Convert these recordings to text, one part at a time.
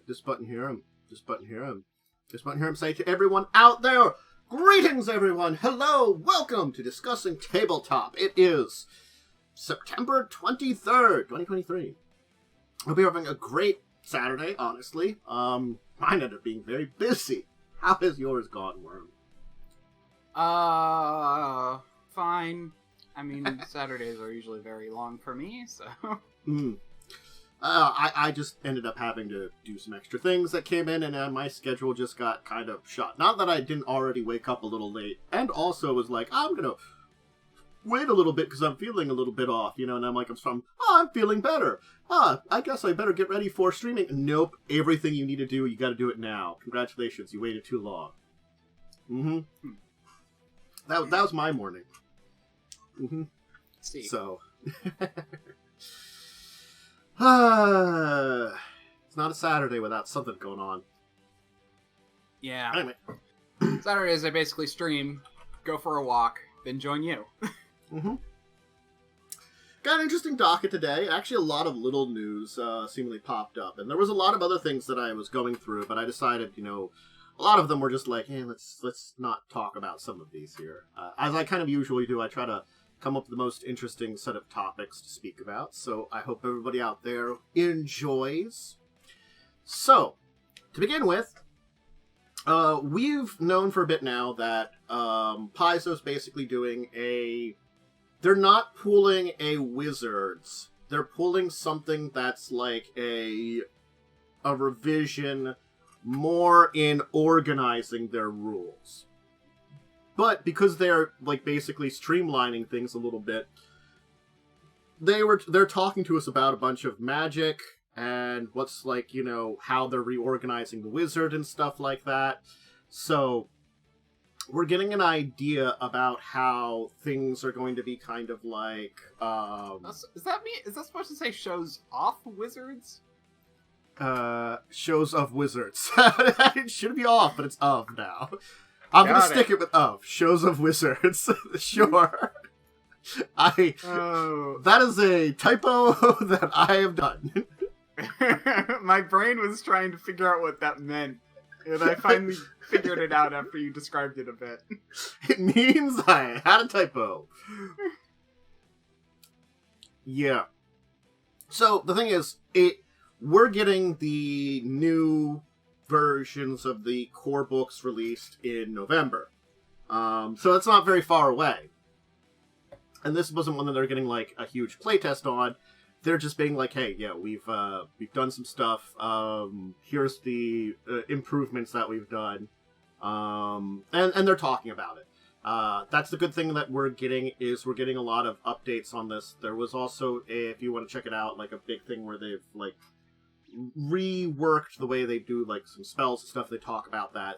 This button here, say to everyone out there, greetings everyone, hello, welcome to Discussing Tabletop. It is September 23rd, 2023. Hope you're having a great Saturday, honestly. Mine ended up being very busy. How has yours gone, Worm? Fine. I mean, Saturdays are usually very long for me, so... I just ended up having to do some extra things that came in, and my schedule just got kind of shot. Not that I didn't already wake up a little late, and also was like, I'm gonna wait a little bit because I'm feeling a little bit off, and I'm like, I'm feeling better. I guess I better get ready for streaming. Nope, everything you need to do, you gotta do it now. Congratulations, you waited too long. That was my morning. See. So... it's not a Saturday without something going on. Yeah. Anyway. Saturdays I basically stream, go for a walk, then join you. Got an interesting docket today. Actually, a lot of little news seemingly popped up. And there was a lot of other things that I was going through, but I decided, a lot of them were just like, hey, let's not talk about some of these here. As I kind of usually do, I try to come up with the most interesting set of topics to speak about, so I hope everybody out there enjoys. So, to begin with, we've known for a bit now that Paizo's basically doing they're not pulling a Wizards, they're pulling something that's like a revision more in organizing their rules. But because they're basically streamlining things a little bit, they're talking to us about a bunch of magic and what's how they're reorganizing the wizard and stuff like that. So we're getting an idea about how things are going to be kind of like Is that supposed to say shows off wizards? Shows of wizards. It should be off, but it's of now. I'm going to stick it with of. Shows of Wizards. Sure. That is a typo that I have done. My brain was trying to figure out what that meant. And I finally figured it out after you described it a bit. It means I had a typo. Yeah. So, the thing is, we're getting the new versions of the core books released in November. So it's not very far away. And this wasn't one that they're getting a huge playtest on. They're just being like, hey, yeah, we've done some stuff. Here's the improvements that we've done. And they're talking about it. That's the good thing that we're getting a lot of updates on this. There was also, if you want to check it out, a big thing where they've reworked the way they do some spells and stuff. They talk about that.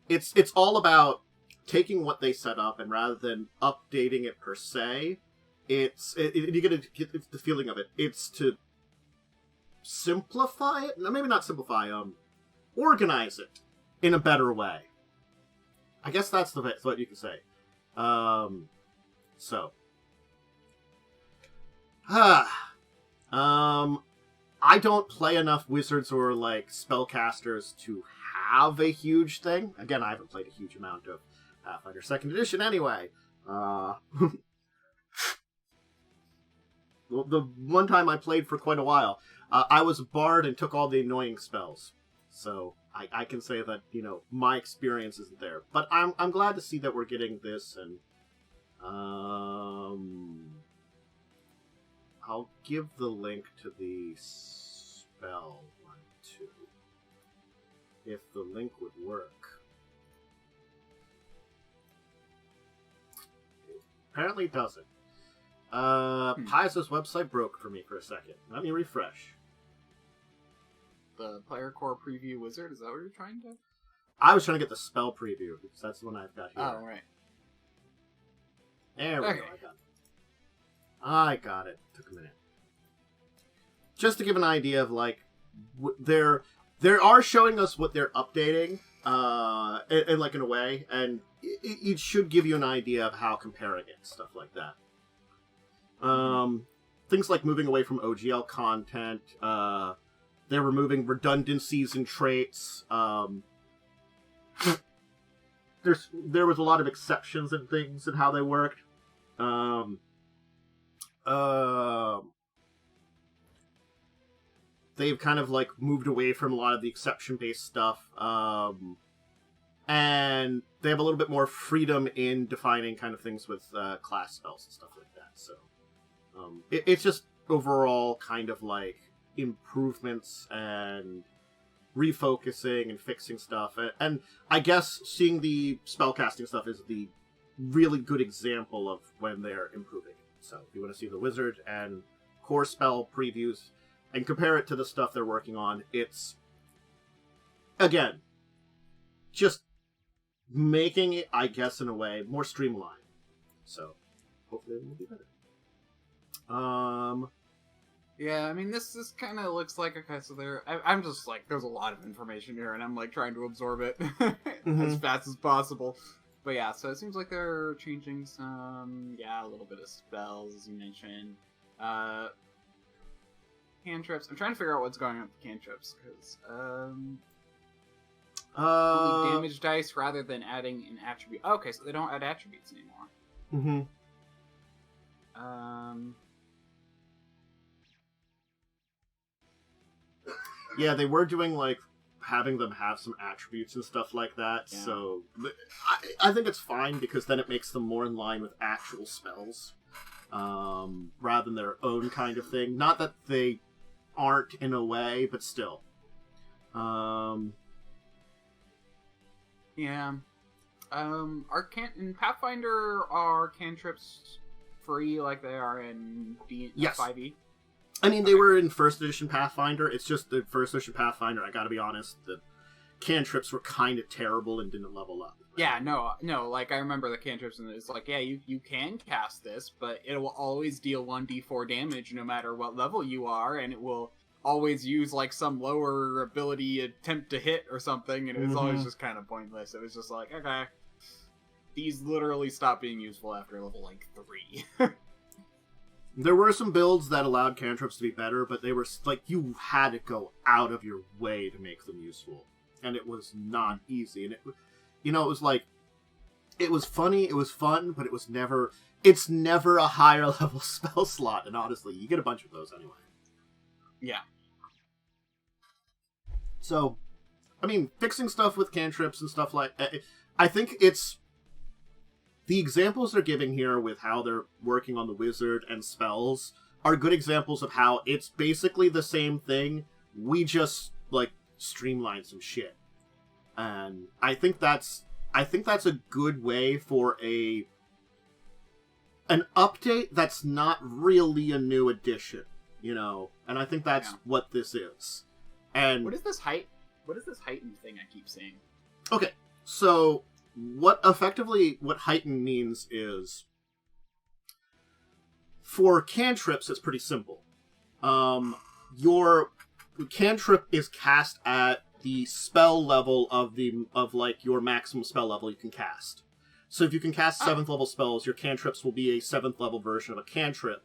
It's all about taking what they set up, and rather than updating it per se, you get the feeling of it. It's to simplify it. No, maybe not simplify. Organize it in a better way. I guess that's what you can say. I don't play enough wizards or spellcasters to have a huge thing. Again, I haven't played a huge amount of Pathfinder 2nd Edition anyway. The one time I played for quite a while, I was a bard and took all the annoying spells. So I can say that, my experience isn't there. But I'm glad to see that we're getting this, and I'll give the link to the spell one too, if the link would work. Apparently it doesn't. Paizo's website broke for me for a second. Let me refresh. The player core preview wizard, is that what you're trying to? I was trying to get the spell preview, because that's the one I've got here. Oh, right. There we go, I got it. Took a minute. Just to give an idea of they are showing us what they're updating, in a way, and it should give you an idea of how comparing it, stuff like that. Things like moving away from OGL content, They're removing redundancies in traits. There was a lot of exceptions and things in how they worked. They've kind of like moved away from a lot of the exception-based stuff. And they have a little bit more freedom in defining kind of things with class spells and stuff like that. So it's just overall kind of like improvements and refocusing and fixing stuff. And I guess seeing the spellcasting stuff is the really good example of when they're improving it. So if you want to see the wizard and core spell previews and compare it to the stuff they're working on, it's, again, just making it, I guess, in a way, more streamlined. So hopefully it will be better. Yeah, I mean, this kind of looks like, okay, so I'm just like, there's a lot of information here, and I'm like trying to absorb it as fast as possible. But yeah, so it seems like they're changing some, a little bit of spells, as you mentioned. Cantrips. I'm trying to figure out what's going on with cantrips, because, damage dice rather than adding an attribute. Oh, okay, so they don't add attributes anymore. Yeah, they were doing, like, having them have some attributes and stuff like that, so I think it's fine, because then it makes them more in line with actual spells, rather than their own kind of thing. Not that they aren't in a way, but still. In Pathfinder, are cantrips free like they are in yes. 5e? I mean, they were in first edition Pathfinder. It's just the first edition Pathfinder, I gotta be honest, the cantrips were kind of terrible and didn't level up. Yeah, no, like, I remember the cantrips, and it's like, yeah, you can cast this, but it will always deal 1d4 damage no matter what level you are, and it will always use, like, some lower ability attempt to hit or something, and it was always just kind of pointless. It was just like, okay, these literally stopped being useful after level, like, 3. There were some builds that allowed cantrips to be better, but they were, like, you had to go out of your way to make them useful. And it was not easy. And it was like, it was funny, it was fun, but it's never a higher level spell slot. And honestly, you get a bunch of those anyway. Yeah. So, I mean, fixing stuff with cantrips and stuff like, I think it's, the examples they're giving here with how they're working on the wizard and spells are good examples of how it's basically the same thing. We just, like, streamline some shit. And I think that's a good way for an update that's not really a new addition, And I think that's what this is. And what is this heightened thing I keep seeing? Okay, so what heighten means is, for cantrips, it's pretty simple. Your cantrip is cast at the spell level of your maximum spell level you can cast. So if you can cast 7th level spells, your cantrips will be a 7th level version of a cantrip.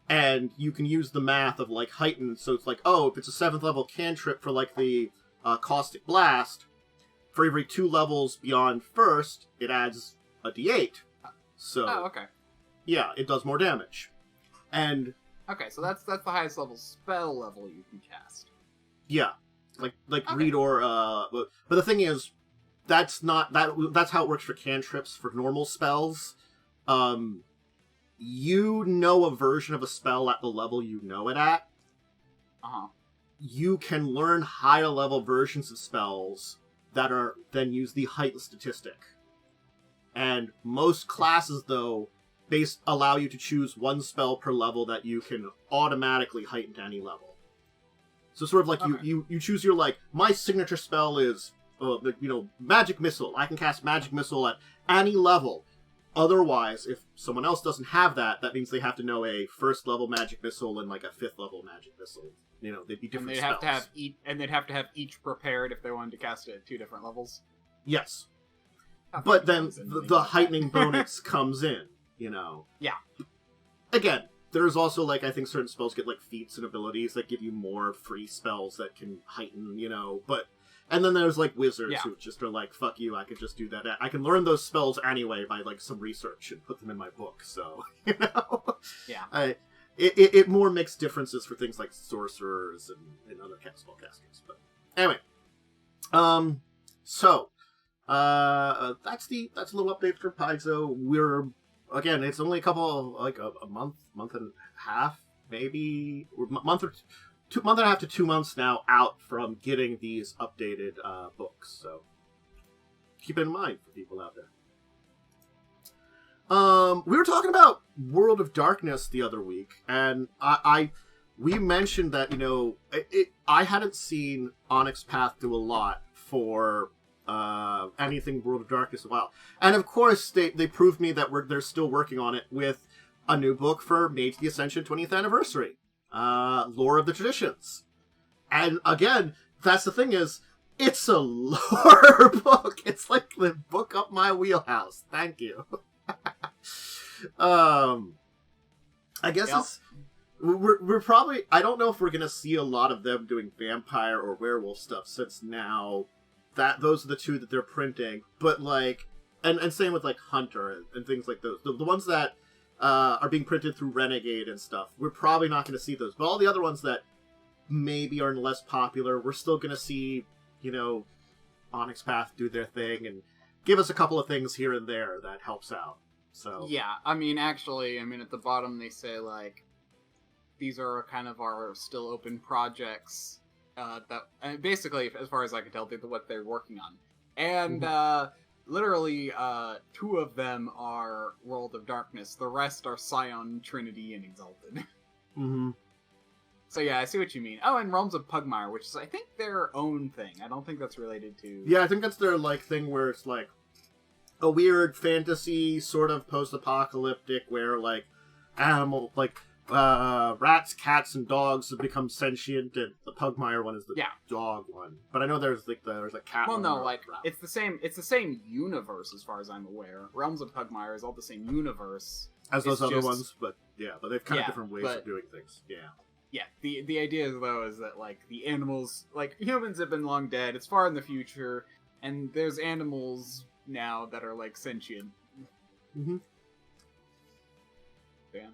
And you can use the math of, like, heighten, so it's like, if it's a 7th level cantrip for, like, the Caustic Blast, for every 2 levels beyond first, it adds a d8. So, okay. Yeah, it does more damage. And okay, so that's the highest level spell level you can cast. Yeah, like read or but the thing is, that's how it works for cantrips. For normal spells, you know a version of a spell at the level you know it at. You can learn higher level versions of spells that are then use the heighten statistic. And most classes, though, allow you to choose one spell per level that you can automatically heighten to any level. So sort of like you choose your, like, my signature spell is, Magic Missile. I can cast Magic Missile at any level. Otherwise, if someone else doesn't have that, that means they have to know a 1st level Magic Missile and, like, a 5th level Magic Missile. They'd be different spells. And they'd have to have each prepared if they wanted to cast it at 2 different levels? Yes. But then the heightening bonus comes in, Yeah. Again, there's also, like, I think certain spells get, like, feats and abilities that give you more free spells that can heighten, but... And then there's, like, wizards who just are like, fuck you, I could just do that. I can learn those spells anyway by, like, some research and put them in my book, so, Yeah. It more makes differences for things like sorcerers and other spellcasters. But anyway. So, that's a little update for Paizo. We're, again, it's only a couple, like, a month and a half, maybe, or month and a half to 2 months now out from getting these updated books. So keep it in mind for people out there. We were talking about World of Darkness the other week, and we mentioned that, I hadn't seen Onyx Path do a lot for anything World of Darkness in a while. And of course, they proved me that they're still working on it with a new book for Mage the Ascension 20th Anniversary. Lore of the Traditions. And again, that's the thing is, it's a lore book. It's like the book up my wheelhouse. Thank you. I guess we're probably, I don't know if we're gonna see a lot of them doing vampire or werewolf stuff, since now those are the two that they're printing. But like, and same with like Hunter and things like those. The ones that are being printed through Renegade and stuff, we're probably not going to see those. But all the other ones that maybe are less popular, we're still going to see, Onyx Path do their thing and give us a couple of things here and there that helps out. So yeah, I mean, actually, at the bottom they say, like, these are kind of our still open projects that, basically, as far as I can tell, what they're working on. And, literally, 2 of them are World of Darkness. The rest are Scion, Trinity, and Exalted. Mm-hmm. So yeah, I see what you mean. Oh, and Realms of Pugmire, which is, I think, their own thing. I don't think that's related to... Yeah, I think that's their, like, thing where it's, like, a weird fantasy, sort of post-apocalyptic, where, like, rats, cats, and dogs have become sentient, and the Pugmire one is the dog one. But I know there's a cat one. Well, no, like, it's the same universe as far as I'm aware. Realms of Pugmire is all the same universe. As those other ones, but they've kind of different ways of doing things. Yeah. Yeah, the idea, though, is that, like, the animals, like, humans have been long dead, it's far in the future, and there's animals now that are, like, sentient. Mm-hmm. Yeah.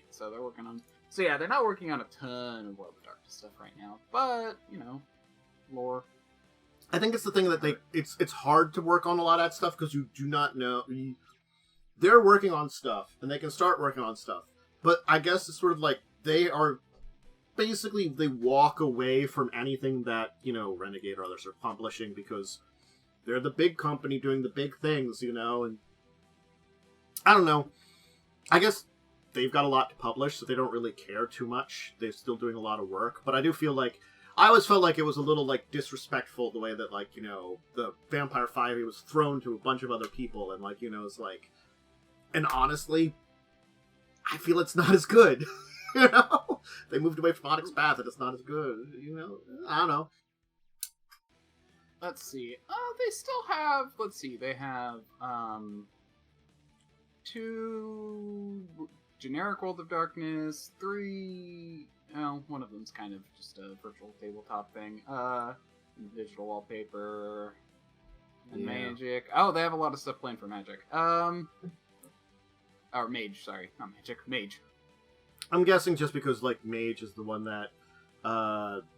So they're working on... So yeah, they're not working on a ton of World of Darkness stuff right now, but, lore. I think it's the thing that it's hard to work on a lot of that stuff, because you do not know... They're working on stuff, and they can start working on stuff, but I guess it's sort of like, they walk away from anything that, Renegade or others are publishing, because they're the big company doing the big things, and I don't know. I guess they've got a lot to publish, so they don't really care too much. They're still doing a lot of work, but I do feel like, I always felt like it was a little, like, disrespectful the way that, like, the Vampire 5 was thrown to a bunch of other people, and, like, it's like, and honestly, I feel it's not as good. They moved away from Onyx Path and it's not as good. I don't know. Let's see. Oh, they still have. Let's see. They have 2 generic World of Darkness, 3. Well, one of them's kind of just a virtual tabletop thing. Digital wallpaper and Magic. Oh, they have a lot of stuff planned for Magic. Or Mage. Sorry, not Magic. Mage. I'm guessing just because, like, Mage is the one that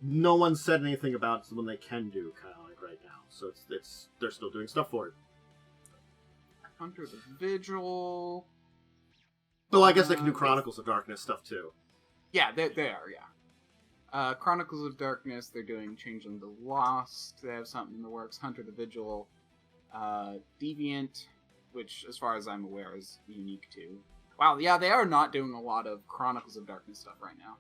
no one said anything about. It's the one they can do, kind of like right now. So they're still doing stuff for it. Hunter the Vigil. Well, I guess they can do Chronicles of Darkness stuff too. Yeah, they are. Yeah. Chronicles of Darkness. They're doing Changeling the Lost. They have something in the works. Hunter the Vigil. Deviant, which, as far as I'm aware, is unique too. Wow, yeah, they are not doing a lot of Chronicles of Darkness stuff right now.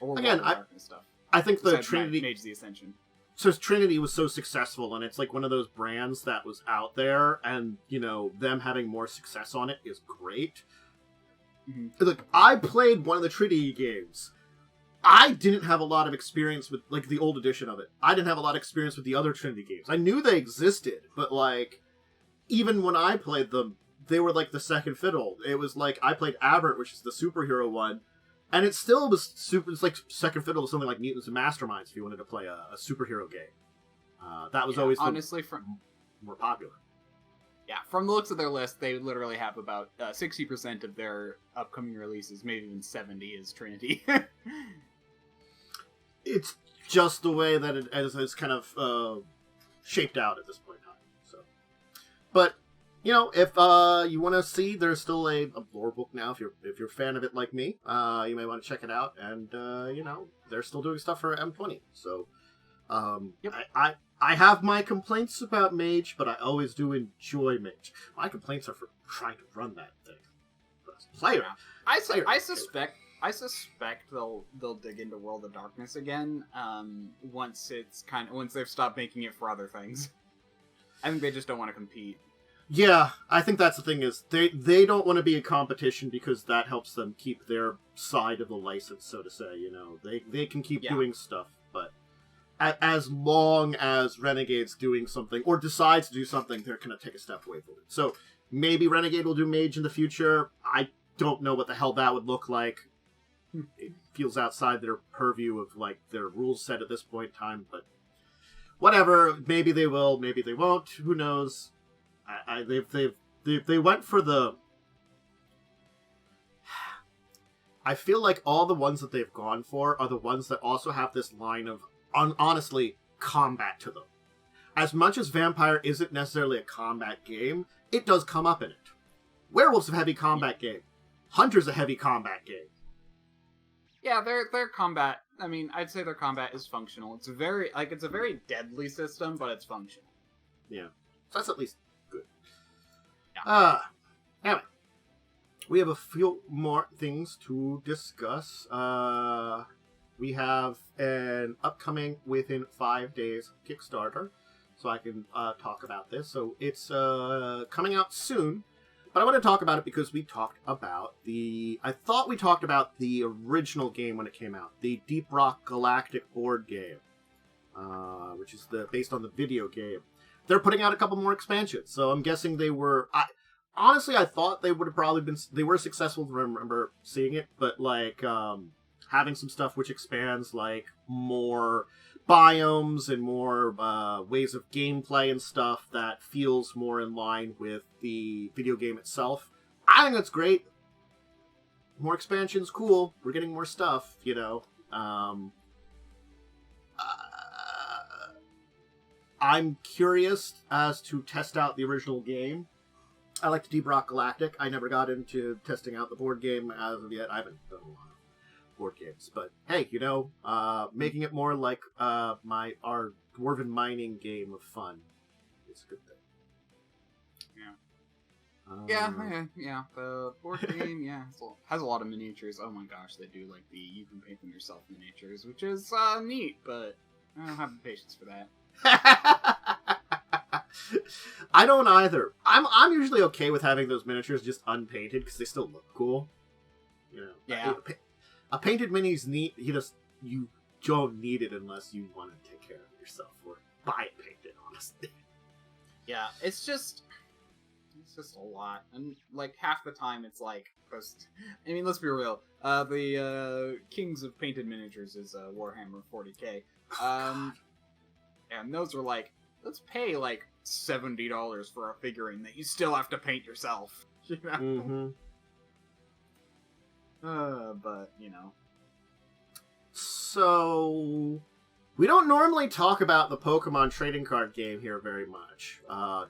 Or again, Darkness stuff. I think the Trinity... Mage the Ascension. So Trinity was so successful, and it's like one of those brands that was out there, and, them having more success on it is great. Mm-hmm. Look, I played one of the Trinity games. I didn't have a lot of experience with, like, the old edition of it. I didn't have a lot of experience with the other Trinity games. I knew they existed, but, like, even when I played them, they were like the second fiddle. It was like I played Aberrant, which is the superhero one, and it still was super. It's like second fiddle to something like Mutants and Masterminds if you wanted to play a superhero game. That was always honestly more popular. Yeah, from the looks of their list, they literally have about 60% of their upcoming releases, maybe even 70 is Trinity. It's just the way that it is kind of shaped out at this point in time. So, but you know, if you want to see, there's still a lore book now. If you're a fan of it like me, you may want to check it out. And you know, they're still doing stuff for M20. So, yep. I have my complaints about Mage, but I always do enjoy Mage. My complaints are for trying to run that thing. But as a player, I suspect they'll dig into World of Darkness again once they've stopped making it for other things. I think they just don't want to compete. Yeah, I think that's the thing is they don't want to be a competition because that helps them keep their side of the license, so to say. You know, they can keep doing stuff, but as long as Renegade's doing something or decides to do something, they're going to take a step away from it. So maybe Renegade will do Mage in the future. I don't know what the hell that would look like. It feels outside their purview of like their rules set at this point in time, but whatever. Maybe they will, maybe they won't. Who knows? They went for the. I feel like all the ones that they've gone for are the ones that also have this line of honestly combat to them. As much as Vampire isn't necessarily a combat game, it does come up in it. Werewolf's a heavy combat game. Hunter's a heavy combat game. Yeah, their combat. I mean, I'd say their combat is functional. It's a very deadly system, but it's functional. Yeah, so that's at least good. Yeah. Anyway, we have a few more things to discuss. We have an upcoming within 5 days Kickstarter, so I can talk about this. So it's coming out soon. But I want to talk about it because we talked about I thought we talked about the original game when it came out, the Deep Rock Galactic board game, which is based on the video game. They're putting out a couple more expansions, so I'm guessing they were. Honestly, I thought they would have probably been. They were successful. I remember seeing it, but like having some stuff which expands like more biomes and more ways of gameplay and stuff that feels more in line with the video game itself. I think that's great. More expansions, cool. We're getting more stuff, you know. I'm curious as to test out the original game. I like Deep Rock Galactic. I never got into testing out the board game as of yet. I haven't done a lot of board games, but hey, you know, making it more like our dwarven mining game of fun is a good thing. Yeah. The board game, has a lot of miniatures. Oh my gosh, they do like you can paint them yourself miniatures, which is neat, but I don't have the patience for that. I don't either. I'm usually okay with having those miniatures just unpainted because they still look cool. You know, yeah. A painted mini's neat. You don't need it unless you want to take care of it yourself or buy it painted. Honestly, yeah, it's just a lot, and like half the time it's like, I mean, let's be real. The Kings of Painted Miniatures is Warhammer 40k. And those are like, let's pay like $70 for a figurine that you still have to paint yourself. You know? Mm-hmm. But, you know. So, we don't normally talk about the Pokemon trading card game here very much.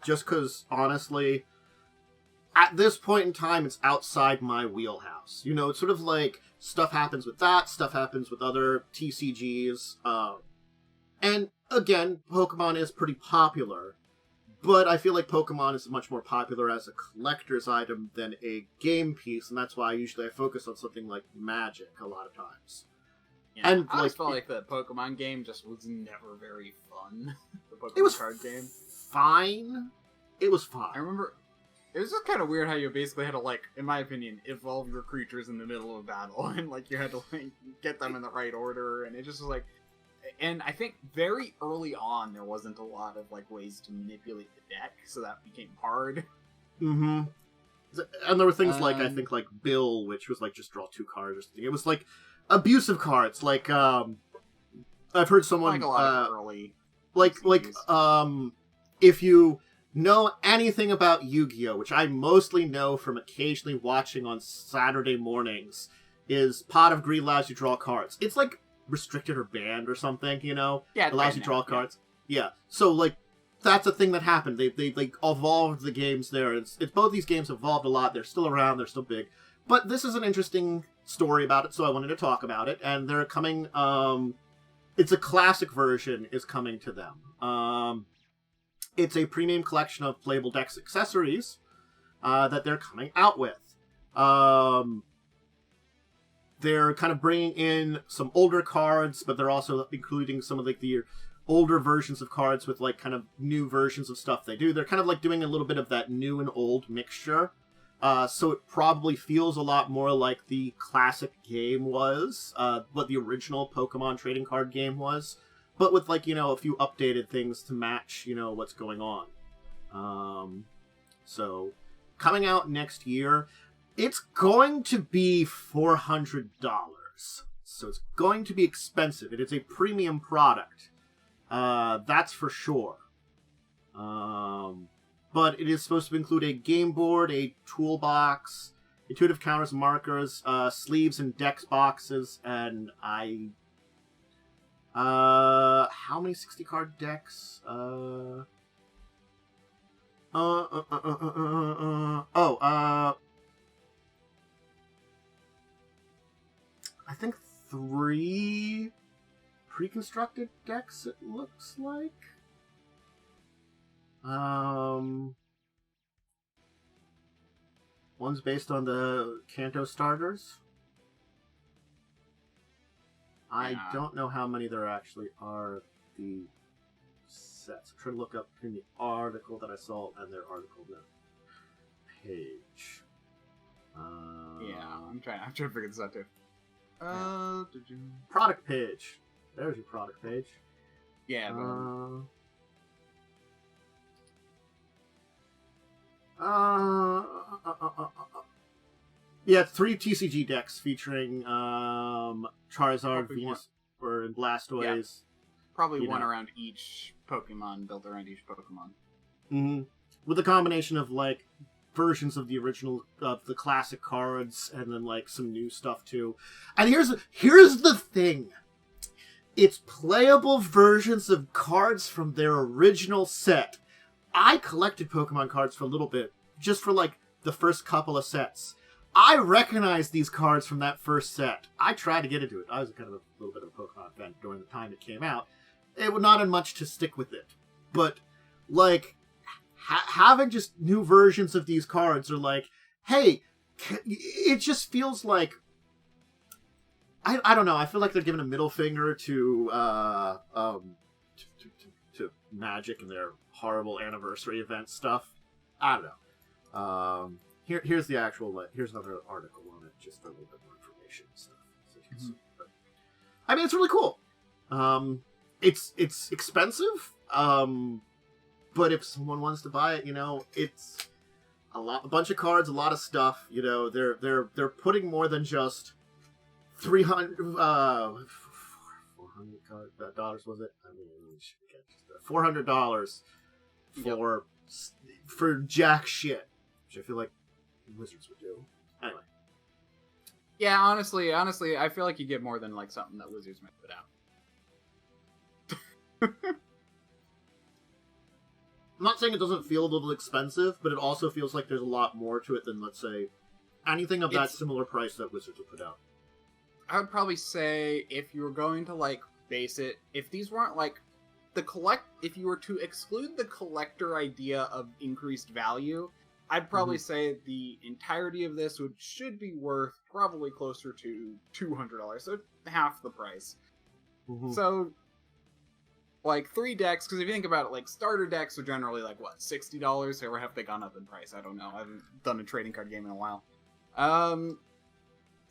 Just because, honestly, at this point in time, it's outside my wheelhouse. You know, it's sort of like stuff happens with that, stuff happens with other TCGs. And, again, Pokemon is pretty popular. But I feel like Pokemon is much more popular as a collector's item than a game piece, and that's why I focus on something like Magic a lot of times. Yeah, and I always felt like the Pokemon game just was never very fun. The Pokemon card game. Fine. It was fine. I remember it was just kind of weird how you basically had to, like, in my opinion, evolve your creatures in the middle of battle, and like you had to like get them in the right order, and it just was like. And I think very early on there wasn't a lot of like ways to manipulate the deck, so that became hard. Mm-hmm. And there were things like, I think, like Bill, which was like just draw 2 cards or something. It was like abusive cards. Like, I've heard someone like a lot of early if you know anything about Yu-Gi-Oh, which I mostly know from occasionally watching on Saturday mornings, is Pot of Greed allows you to draw cards. It's like restricted or banned or something, you know? Yeah, it allows you to draw cards. Yeah. So like that's a thing that happened. They like evolved the games there. It's both these games evolved a lot. They're still around. They're still big. But this is an interesting story about it, so I wanted to talk about it. And they're coming. It's a classic version is coming to them. It's a premium collection of playable decks accessories that they're coming out with. They're kind of bringing in some older cards, but they're also including some of like the older versions of cards with like kind of new versions of stuff they do. They're kind of like doing a little bit of that new and old mixture. So it probably feels a lot more like the classic game was, what the original Pokemon trading card game was, but with like, you know, a few updated things to match, you know, what's going on. So coming out next year, it's going to be $400. So it's going to be expensive. It is a premium product. That's for sure. But it is supposed to include a game board, a toolbox, intuitive counters, markers, sleeves and dex boxes, and how many 60-card decks? I think 3 pre-constructed decks, it looks like. One's based on the Kanto starters. I don't know how many there actually are the sets. I'm trying to look up in the article that I saw and their article note page. I'm trying to figure this out too. Product page. There's your product page. Yeah. Yeah, 3 TCG decks featuring Charizard, Venus, and Blastoise. Yeah. Probably one around each Pokemon, built around each Pokemon. Mm-hmm. With a combination of like versions of the original, of the classic cards, and then like some new stuff too. And here's the thing. It's playable versions of cards from their original set. I collected Pokemon cards for a little bit, just for like the first couple of sets. I recognize these cards from that first set. I tried to get into it. I was kind of a little bit of a Pokemon fan during the time it came out. It would not have much to stick with it. But, like, having just new versions of these cards are like, hey, it just feels like... I don't know. I feel like they're giving a middle finger to Magic and their horrible anniversary event stuff. I don't know. Here's the actual. Here's another article on it, just for a little bit more information and stuff. So you can see. But, I mean, it's really cool. It's expensive. But if someone wants to buy it, you know, it's a bunch of cards, a lot of stuff. You know, they're putting more than just $400 dollars, was it? I mean, $400 for jack shit, which I feel like Wizards would do. Anyway. Yeah, honestly, I feel like you get more than like something that Wizards might put out. I'm not saying it doesn't feel a little expensive, but it also feels like there's a lot more to it than, let's say, anything of that similar price that Wizards would put out. I would probably say if you were going to like base it, if these weren't like if you were to exclude the collector idea of increased value, I'd probably say the entirety of this should be worth probably closer to $200, so half the price. So, like 3 decks, because if you think about it, like starter decks are generally like what, $60, or have they gone up in price? I don't know. I haven't done a trading card game in a while.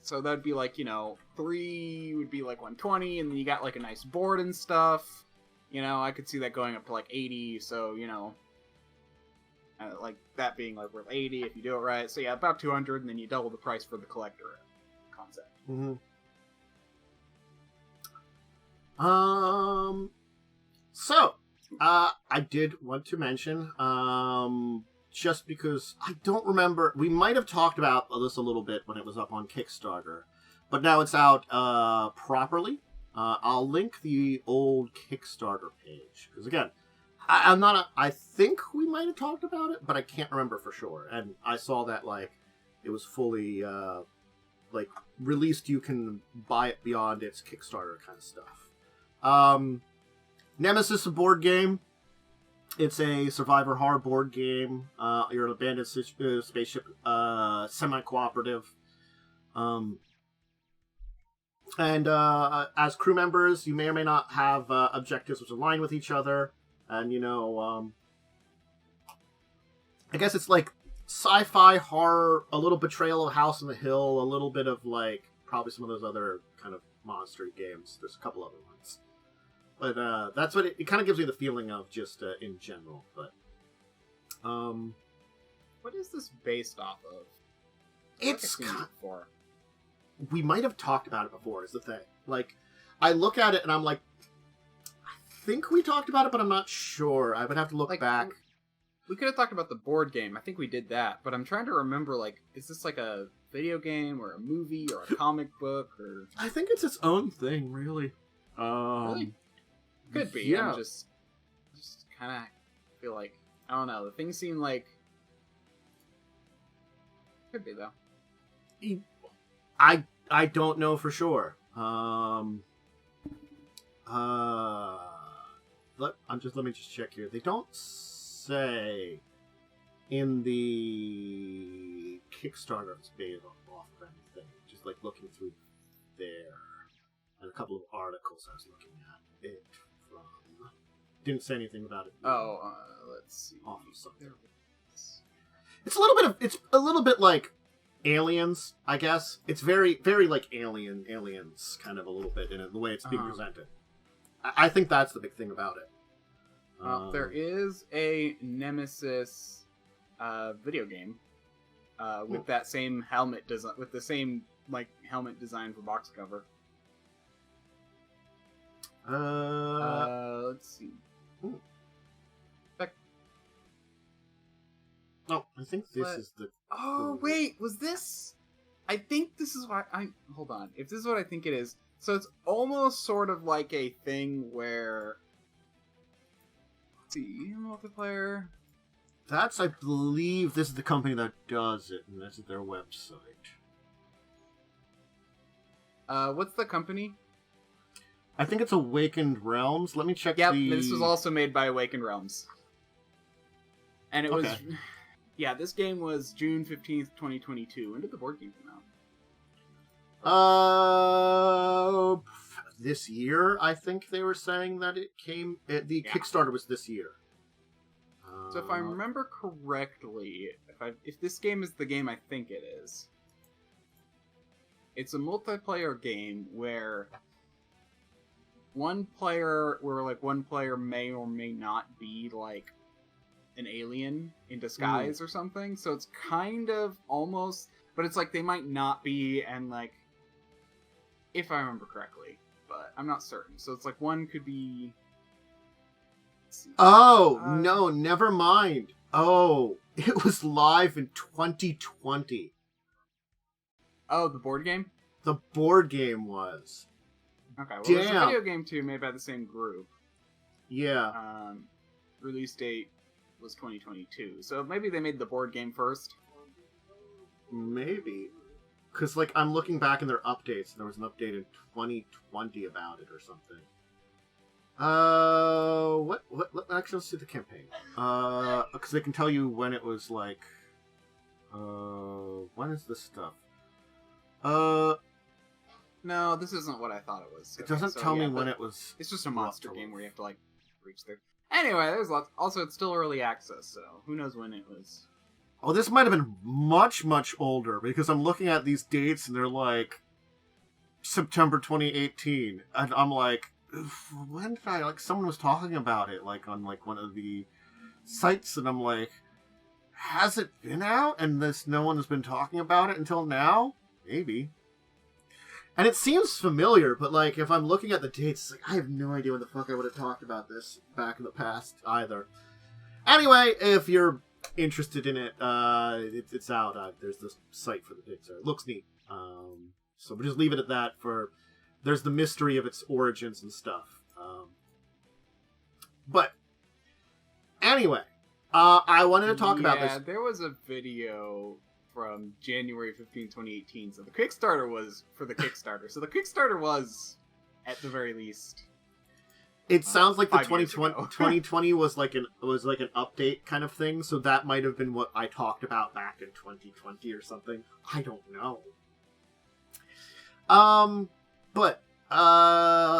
So that'd be like, you know, 3 would be like $120, and then you got like a nice board and stuff. You know, I could see that going up to like $80, so, you know, Like that being like worth 80 if you do it right. So yeah, about 200, and then you double the price for the collector concept. Mm-hmm. So, I did want to mention, just because I don't remember, we might have talked about this a little bit when it was up on Kickstarter, but now it's out, properly. I'll link the old Kickstarter page, because again, I think we might have talked about it, but I can't remember for sure, and I saw that, like, it was fully, like, released, you can buy it beyond its Kickstarter kind of stuff. Nemesis, a board game. It's a survivor horror board game. You're an abandoned spaceship, semi-cooperative. And as crew members, you may or may not have objectives which align with each other. And, you know, I guess it's like sci-fi horror, a little Betrayal of House on the Hill, a little bit of, like, probably some of those other kind of monster games. There's a couple other ones. But that's what it kind of gives me the feeling of, just in general. But what is this based off of? It's we might have talked about it before, is the thing. Like, I look at it and I'm like, I think we talked about it, but I'm not sure. I would have to look back. We could have talked about the board game. I think we did that, but I'm trying to remember, like, is this like a video game or a movie or a comic book or? I think it's its own thing, really. Really? Could be. Yeah. I'm just kind of feel like, I don't know. The things seem like could be though. I don't know for sure. Let me just check here. They don't say in the Kickstarter it's based off of anything. Just like looking through there, and a couple of articles I was looking at it from. Didn't say anything about it. Let's see. Off of something. It's a little bit like Aliens, I guess. It's very, very like Aliens, kind of a little bit in it, the way it's being presented. I think that's the big thing about it. There is a Nemesis video game with that same helmet design, with the same like helmet design for box cover. Let's see. No, I think this is the. Oh wait, was this? I think this is why I hold on. If this is what I think it is, so it's almost sort of like a thing where. Let's see, multiplayer. That's, I believe, this is the company that does it, and this is their website. What's the company? I think it's Awakened Realms. Let me check. Yep, this was also made by Awakened Realms, and it was. Yeah, this game was June 15th, 2022. When did the board game come out? This year, I think they were saying that it came. The Kickstarter was this year. So if I remember correctly, if this game is the game I think it is, it's a multiplayer game where one player may or may not be like an alien in disguise or something. So it's kind of almost, but it's like they might not be, and like, if I remember correctly, but I'm not certain. So it's like one could be. Oh, no, never mind. Oh, it was live in 2020. Oh, the board game? The board game was. Okay, well, there's a video game too, made by the same group. Yeah. Release date was 2022, so maybe they made the board game first. Maybe. Because, like, I'm looking back in their updates, and there was an update in 2020 about it or something. Actually, let's see the campaign. Because they can tell you when it was, like... when is this stuff? No, this isn't what I thought it was. It doesn't tell me when it was... It's just a monster game where you have to, like, reach there. Anyway, there's lots... Also, it's still early access, so who knows when it was... Oh, this might have been much, much older, because I'm looking at these dates, and they're, like... September 2018. And I'm like... When did someone was talking about it, like, on, like, one of the sites, and I'm like... has it been out and no one has been talking about it until now? Maybe. And it seems familiar, but like if I'm looking at the dates, like, I have no idea when the fuck I would have talked about this back in the past either. Anyway, if you're interested in it, it's out. There's this site for the Kickstarter. It looks neat. So we'll just leave it at that. There's the mystery of its origins and stuff. But anyway, I wanted to talk about this. Yeah, there was a video from January 15, 2018. So the Kickstarter was for the Kickstarter. So the Kickstarter was, at the very least, it sounds like the 2020 2020 was like an update kind of thing. So that might have been what I talked about back in 2020 or something. I don't know.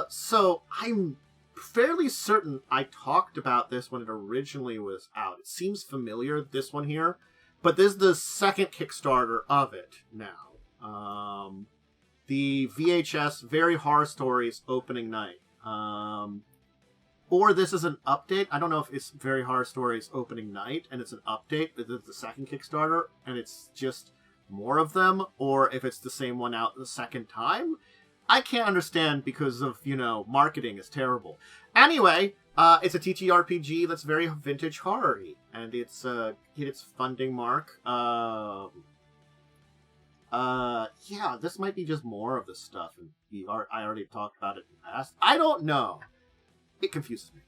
So I'm fairly certain I talked about this when it originally was out. It seems familiar, this one here. But this is the second Kickstarter of it now. The VHS Very Horror Stories opening night. Or this is an update. I don't know if it's Very Horror Stories opening night and it's an update. This is the second Kickstarter and it's just more of them. Or if it's the same one out the second time. I can't understand because of, marketing is terrible. Anyway, it's a TTRPG that's very vintage horror-y. And it's hit its funding mark. Yeah, this might be just more of this stuff. And I already talked about it in the past. I don't know. It confuses me.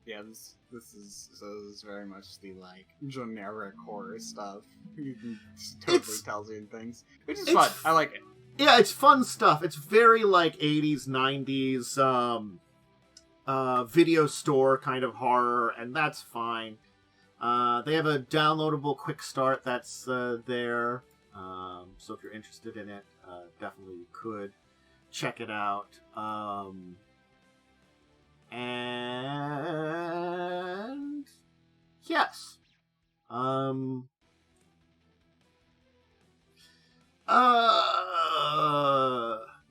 Yeah, this is very much the generic horror stuff. Totally tells you things, which is fun. I like it. Yeah, it's fun stuff. It's very 80s, 90s, video store kind of horror, and that's fine. They have a downloadable quick start that's there. So if you're interested in it, definitely could check it out. And yes.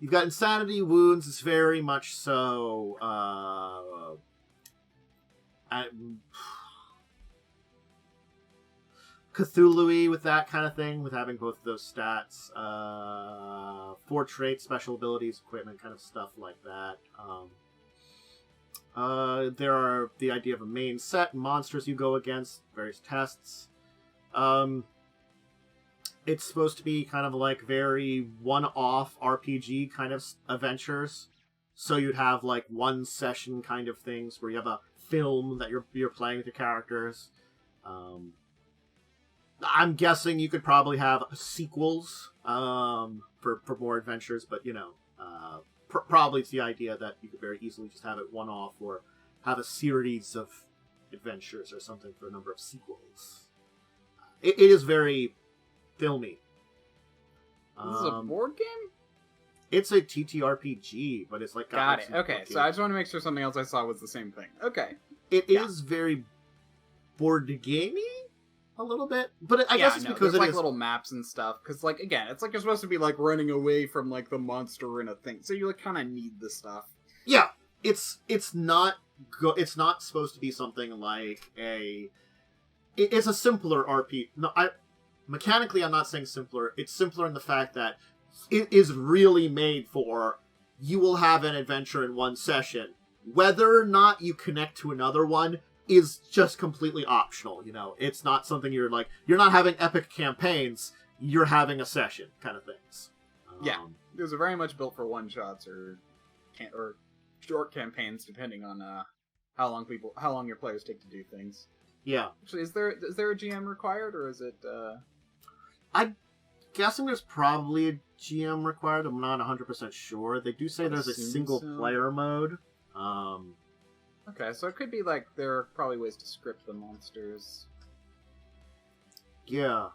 You've got Insanity Wounds. It's very much so. Cthulhu-y with that kind of thing, with having both of those stats. 4 traits, special abilities, equipment, kind of stuff like that. There are the idea of a main set, monsters you go against, various tests. It's supposed to be kind of very one-off RPG kind of adventures. So you'd have one session kind of things where you have a film that you're playing with your characters. I'm guessing you could probably have sequels for more adventures, but probably it's the idea that you could very easily just have it one-off or have a series of adventures or something for a number of sequels. It is very filmy. This is a board game? It's a TTRPG, but it's got it. Okay, so I just want to make sure something else I saw was the same thing. Okay. It is very board gamey a little bit, but I guess it's because there's it is little maps and stuff. Because again, it's you're supposed to be running away from the monster in a thing, so you kind of need the stuff. Yeah, it's not it's not supposed to be something like it's a simpler RPG. No, mechanically, I'm not saying simpler. It's simpler in the fact that it is really made for you will have an adventure in one session. Whether or not you connect to another one is just completely optional. It's not something you're not having epic campaigns. You're having a session kind of things. Yeah, those are very much built for one shots or short campaigns, depending on how long your players take to do things. Yeah. Actually, is there a GM required, or is it? I'm guessing there's probably a GM required. I'm not 100% sure. They do say there's a single player mode. Okay, so it could be there are probably ways to script the monsters. Yeah.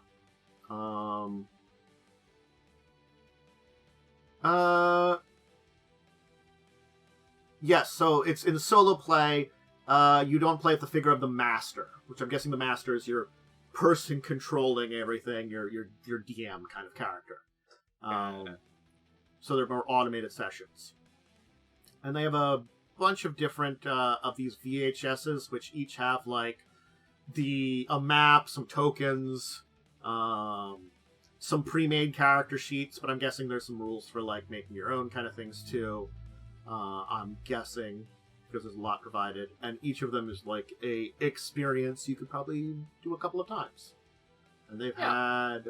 Yes, so it's in solo play. You don't play with the figure of the master, which I'm guessing the master is your person controlling everything, your DM kind of character. So they're more automated sessions. And they have a bunch of different of these VHSs, which each have a map, some tokens, some pre-made character sheets, but I'm guessing there's some rules for like making your own kind of things too. I'm guessing, because there's a lot provided, and each of them is like a experience you could probably do a couple of times. And they've had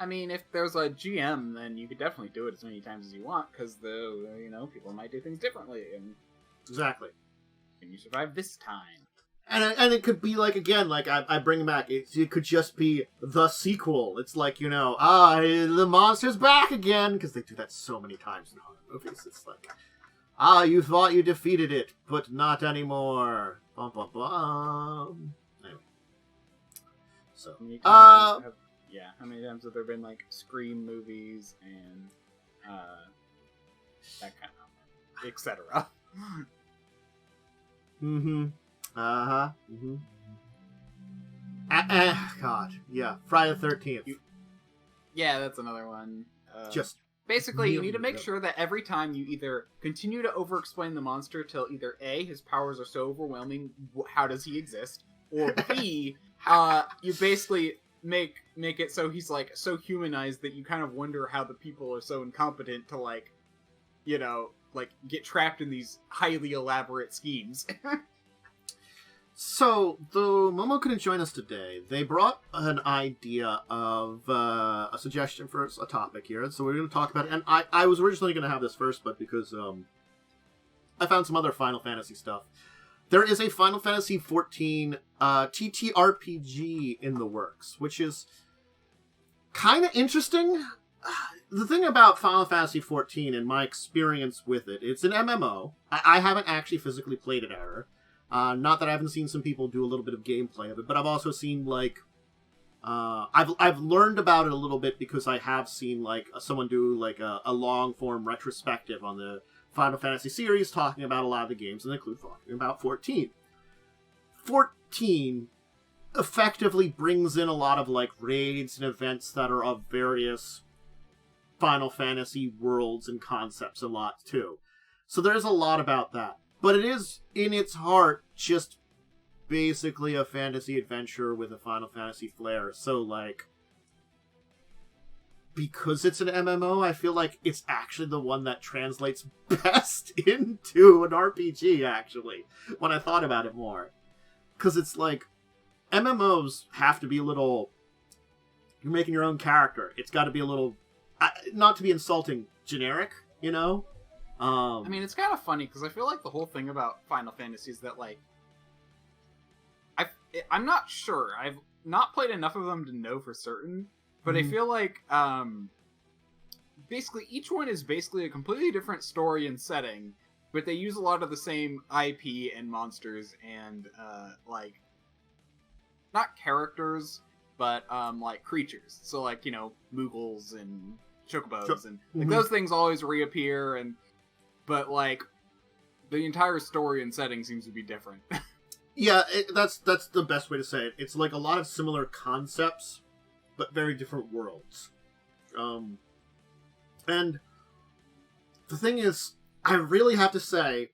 I mean, if there's a GM, then you could definitely do it as many times as you want, because people might do things differently, and exactly. Can you survive this time? And it could be like, again, like I bring back, it could just be the sequel. It's like, the monster's back again, because they do that so many times in horror movies. It's like, you thought you defeated it, but not anymore. Bum, bum, bum. Anyway. So, how many times have there been, like, Scream movies and, that kind of, etc. Mm-hmm. Uh-huh. Mm-hmm. God, yeah. Friday the 13th. Yeah, that's another one. Just basically, you need to make sure that every time you either continue to over-explain the monster till either A, his powers are so overwhelming, how does he exist? Or B, you basically make it so he's, like, so humanized that you kind of wonder how the people are so incompetent to, like, get trapped in these highly elaborate schemes. So, though Momo couldn't join us today, they brought an idea of a suggestion for a topic here, so we're going to talk about it. And I was originally going to have this first, but because I found some other Final Fantasy stuff. There is a Final Fantasy XIV TTRPG in the works, which is kind of interesting. The thing about Final Fantasy XIV, in my experience with it, it's an MMO. I haven't actually physically played it ever. Not that I haven't seen some people do a little bit of gameplay of it, but I've also seen, like, I've learned about it a little bit because I have seen, like, someone do, like, a long-form retrospective on the Final Fantasy series talking about a lot of the games, and they include talking about 14. 14 effectively brings in a lot of, like, raids and events that are of various Final Fantasy worlds and concepts a lot, too. So there's a lot about that. But it is, in its heart, just basically a fantasy adventure with a Final Fantasy flair. So, like, because it's an MMO, I feel like it's actually the one that translates best into an RPG, actually, when I thought about it more. Because it's like, MMOs have to be a little... You're making your own character. It's got to be a little... not to be insulting, generic, you know? I mean, it's kind of funny, because I feel like the whole thing about Final Fantasy is that, like... I'm not sure. I've not played enough of them to know for certain, but I feel like, basically, each one is basically a completely different story and setting, but they use a lot of the same IP and monsters and, like... Not characters, but, like, creatures. So, like, Moogles and Chocobos, and like, those things always reappear, and... But, like, the entire story and setting seems to be different. Yeah, that's the best way to say it. It's like a lot of similar concepts, but very different worlds. And the thing is, I really have to say,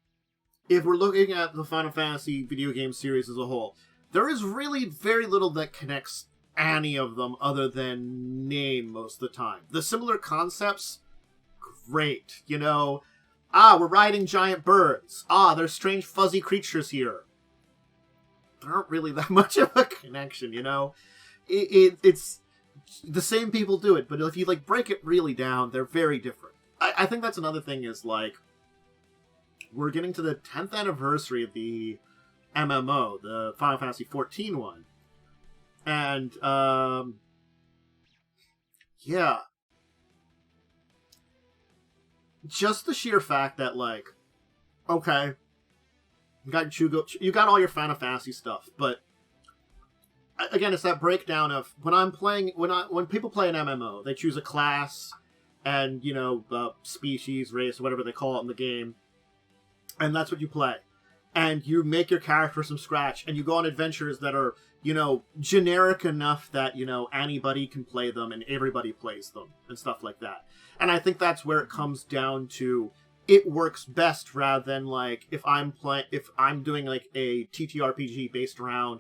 if we're looking at the Final Fantasy video game series as a whole, there is really very little that connects any of them other than name most of the time. The similar concepts, great, we're riding giant birds. There's strange fuzzy creatures here. There aren't really that much of a connection, It's the same people do it, but if you, like, break it really down, they're very different. I think that's another thing is, like, we're getting to the 10th anniversary of the MMO, the Final Fantasy XIV one. And, yeah. Just the sheer fact that, like, okay, you got all your Final Fantasy stuff, but again, it's that breakdown of when people play an MMO, they choose a class and species, race, whatever they call it in the game, and that's what you play, and you make your character from scratch, and you go on adventures that are generic enough that anybody can play them and everybody plays them and stuff like that. And I think that's where it comes down to, it works best rather than, like, if I'm doing, like, a TTRPG based around,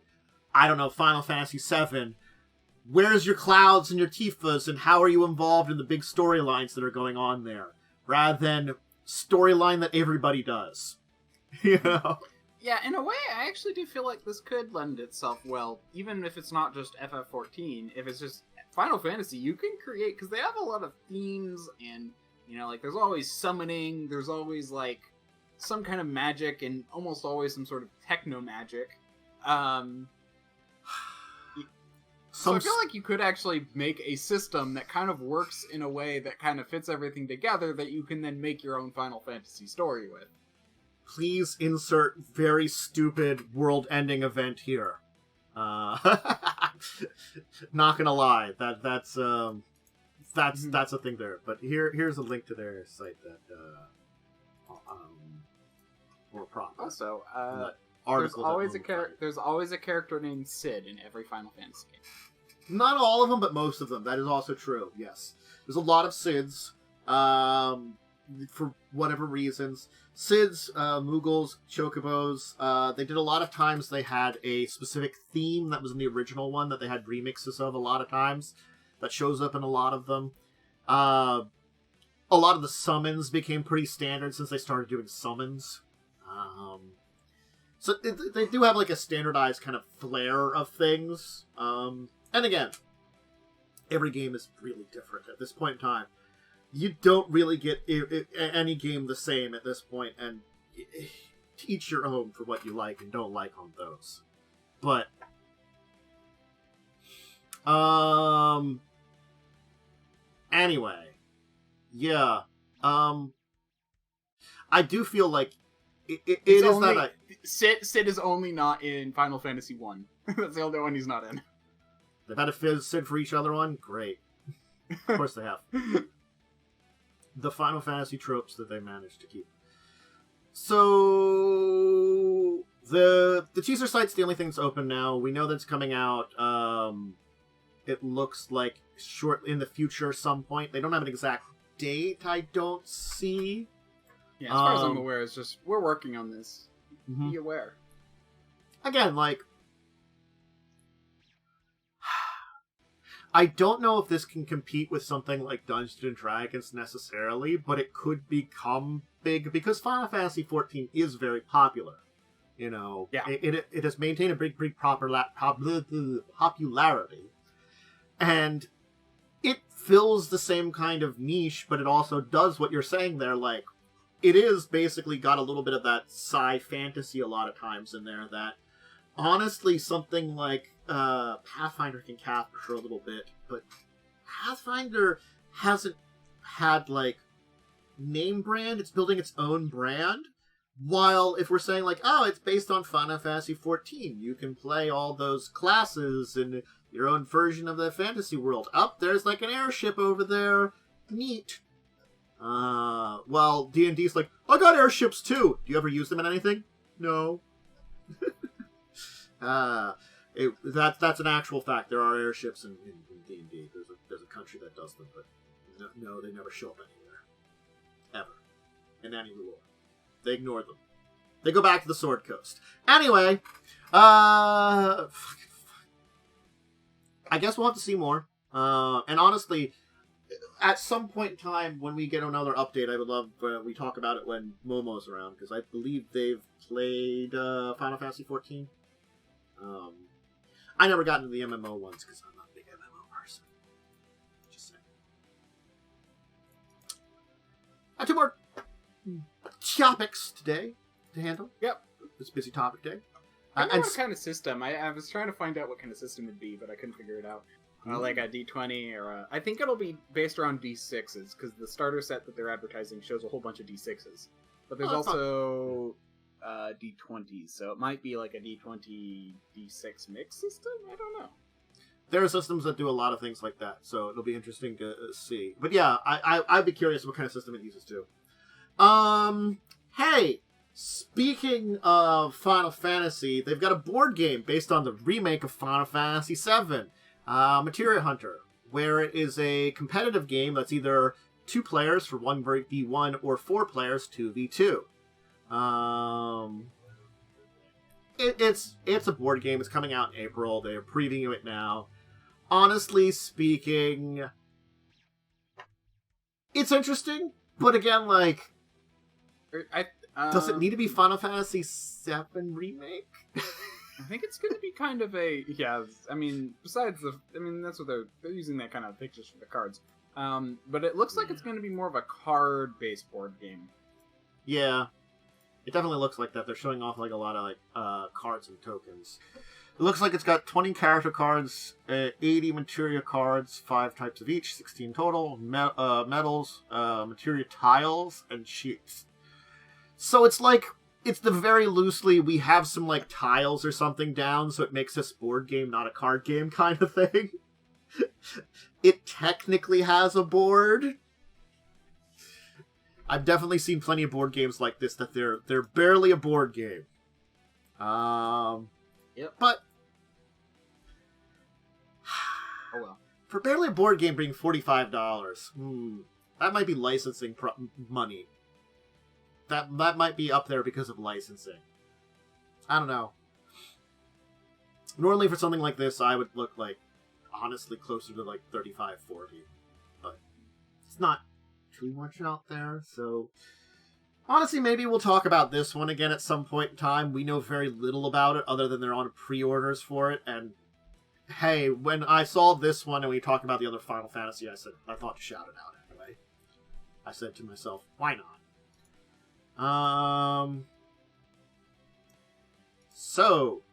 I don't know, Final Fantasy VII, where's your Clouds and your Tifas, and how are you involved in the big storylines that are going on there? Rather than storyline that everybody does. You know? Yeah, in a way, I actually do feel like this could lend itself well, even if it's not just FF14, if it's just Final Fantasy, you can create, because they have a lot of themes, and, you know, like, there's always summoning, there's always, like, some kind of magic, and almost always some sort of techno-magic. So I feel like you could actually make a system that kind of works in a way that kind of fits everything together that you can then make your own Final Fantasy story with. Please insert very stupid world-ending event here. Not gonna lie, that's a thing there. But here's a link to their site that or prop. Also, there's always a character named Sid in every Final Fantasy game. Not all of them, but most of them. That is also true. Yes, there's a lot of Sids. For whatever reasons, Sids, Moogles, Chocobos. They did a lot of times. They had a specific theme that was in the original one that they had remixes of a lot of times. That shows up in a lot of them. A lot of the summons became pretty standard since they started doing summons. So they do have like a standardized kind of flair of things. And again, every game is really different at this point in time. You don't really get any game the same at this point, and each your own for what you like and don't like on those. But, anyway, yeah, I do feel like it is only, that Sid is only not in Final Fantasy 1. That's the only one he's not in. They've had a Sid for each other one? Great. Of course they have. The Final Fantasy tropes that they managed to keep. So the teaser site's the only thing that's open now. We know that it's coming out. It looks like short in the future, some point. They don't have an exact date. I don't see. Yeah, as far as I'm aware, it's just we're working on this. Mm-hmm. Be aware. Again, like, I don't know if this can compete with something like Dungeons and Dragons necessarily, but it could become big because Final Fantasy XIV is very popular. You know, yeah. It has maintained a big popularity, and it fills the same kind of niche, but it also does what you're saying there. Like, it is basically got a little bit of that sci fantasy a lot of times in there that, honestly, something like Pathfinder can capture a little bit, but Pathfinder hasn't had, like, name brand. It's building its own brand. While if we're saying, like, oh, it's based on Final Fantasy XIV, you can play all those classes in your own version of the fantasy world. Up there's, like, an airship over there. Neat. Well, D&D's like, I got airships too. Do you ever use them in anything? No. That's an actual fact. There are airships in D&D. There's a country that does them, but no, they never show up anywhere. Ever. In any lore. They ignore them. They go back to the Sword Coast. Anyway, I guess we'll have to see more. And honestly, at some point in time, when we get another update, I would love we talk about it when Momo's around, because I believe they've played Final Fantasy XIV. I never got into the MMO ones because I'm not a big MMO person. Just saying. Two more topics today to handle. Yep. It's busy topic day. I don't know what kind of system. I was trying to find out what kind of system it'd be, but I couldn't figure it out. Like a D20 or I think it'll be based around D6s, because the starter set that they're advertising shows a whole bunch of D6s. But there's also D20s, so it might be like a D20 D6 mix system? I don't know. There are systems that do a lot of things like that, so it'll be interesting to see. But yeah, I'd be curious what kind of system it uses too. Hey, speaking of Final Fantasy, they've got a board game based on the remake of Final Fantasy VII, Materia Hunter, where it is a competitive game that's either 2 players for 1v1 or 4 players 2v2. it's a board game. It's coming out in April. They're previewing it now. Honestly speaking, it's interesting, but again, like, does it need to be Final Fantasy VII Remake? I think it's going to be kind of a besides that's what they're using, that kind of pictures for the cards. But it looks like it's going to be more of a card-based board game. Yeah, it definitely looks like that. They're showing off like a lot of cards and tokens. It looks like it's got 20 character cards, 80 materia cards, 5 types of each, 16 total, medals, materia tiles, and sheets. So it's like, it's the very loosely, we have some like tiles or something down, so it makes this board game not a card game kind of thing. It technically has a board. I've definitely seen plenty of board games like this that they're barely a board game. Yep. But oh well. For barely a board game being $45, that might be licensing money. That might be up there because of licensing. I don't know. Normally for something like this, I would look like, honestly, closer to like 35, 40. But it's not too much out there, so honestly, maybe we'll talk about this one again at some point in time. We know very little about it other than they're on pre-orders for it, and hey, when I saw this one and we talked about the other Final Fantasy, I thought to shout it out anyway. I said to myself, why not? So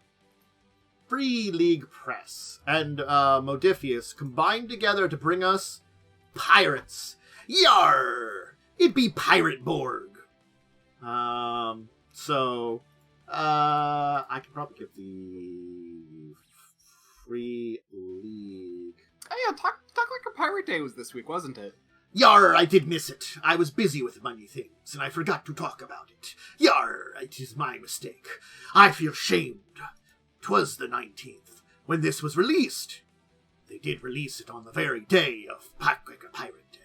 Free League Press and Modifius combined together to bring us Pirates. Yar! It be Pirate Borg. So I could probably give the Free League. Oh yeah, Talk Like a Pirate Day was this week, wasn't it? Yar, I did miss it. I was busy with many things, and I forgot to talk about it. Yar, it is my mistake. I feel shamed. 'Twas the 19th, when this was released. They did release it on the very day of Talk Like a Pirate Day.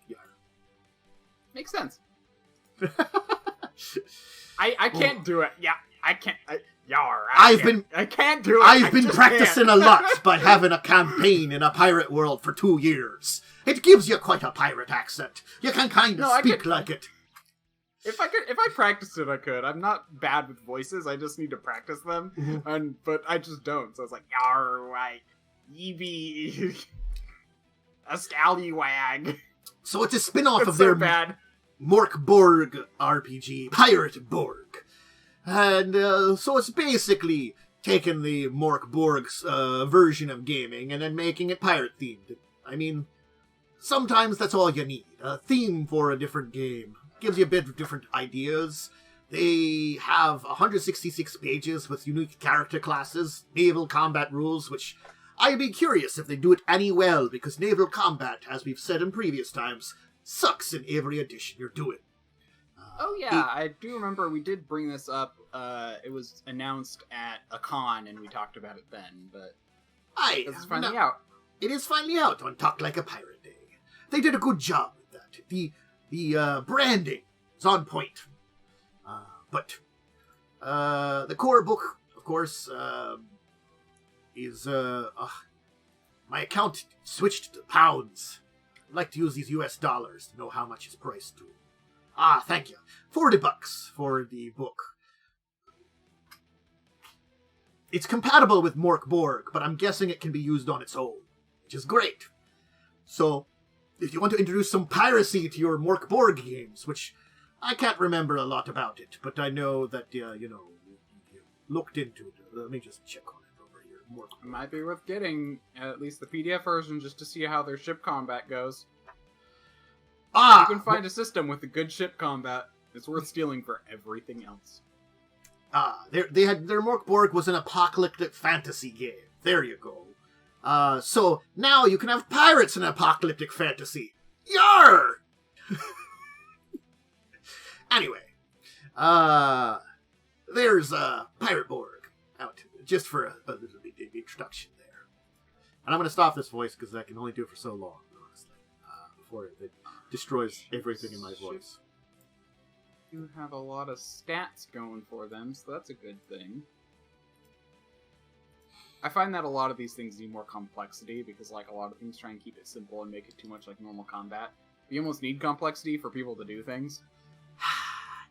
Yar. Makes sense. I can't do it. Yeah, I can't. I can't do it. I've been practicing a lot by having a campaign in a pirate world for 2 years. It gives you quite a pirate accent. You can kind of speak like it. If I practiced it, I could. I'm not bad with voices. I just need to practice them, but I just don't. So it's like, yar, right, ye be a scallywag. So it's a spin-off of so their bad. Borg RPG, Pirate Borg. And so it's basically taking the Borg's version of gaming and then making it pirate-themed. I mean, sometimes that's all you need. A theme for a different game. Gives you a bit of different ideas. They have 166 pages with unique character classes, naval combat rules, which I'd be curious if they do it any well, because naval combat, as we've said in previous times, sucks in every edition you're doing. Oh yeah, I do remember we did bring this up. It was announced at a con, and we talked about it then, but it's finally out. It is finally out on Talk Like a Pirate Day. They did a good job with that. The branding is on point. But the core book, of course, is... my account switched to pounds. I'd like to use these US dollars to know how much it's priced to. Ah, thank you. $40 for the book. It's compatible with Borg, but I'm guessing it can be used on its own, which is great. So, if you want to introduce some piracy to your Borg games, which I can't remember a lot about it, but I know that, you looked into it. Let me just check on it over here. It might be worth getting at least the PDF version just to see how their ship combat goes. You can find a system with a good ship combat. It's worth stealing for everything else. Their Borg was an apocalyptic fantasy game. There you go. So now you can have pirates in apocalyptic fantasy. Yarr! Anyway, there's Pirate Borg out just for a little bit of introduction there. And I'm going to stop this voice because I can only do it for so long, honestly, before it destroys everything in my voice. do have a lot of stats going for them, so that's a good thing. I find that a lot of these things need more complexity, because like a lot of things try and keep it simple and make it too much like normal combat. You almost need complexity for people to do things.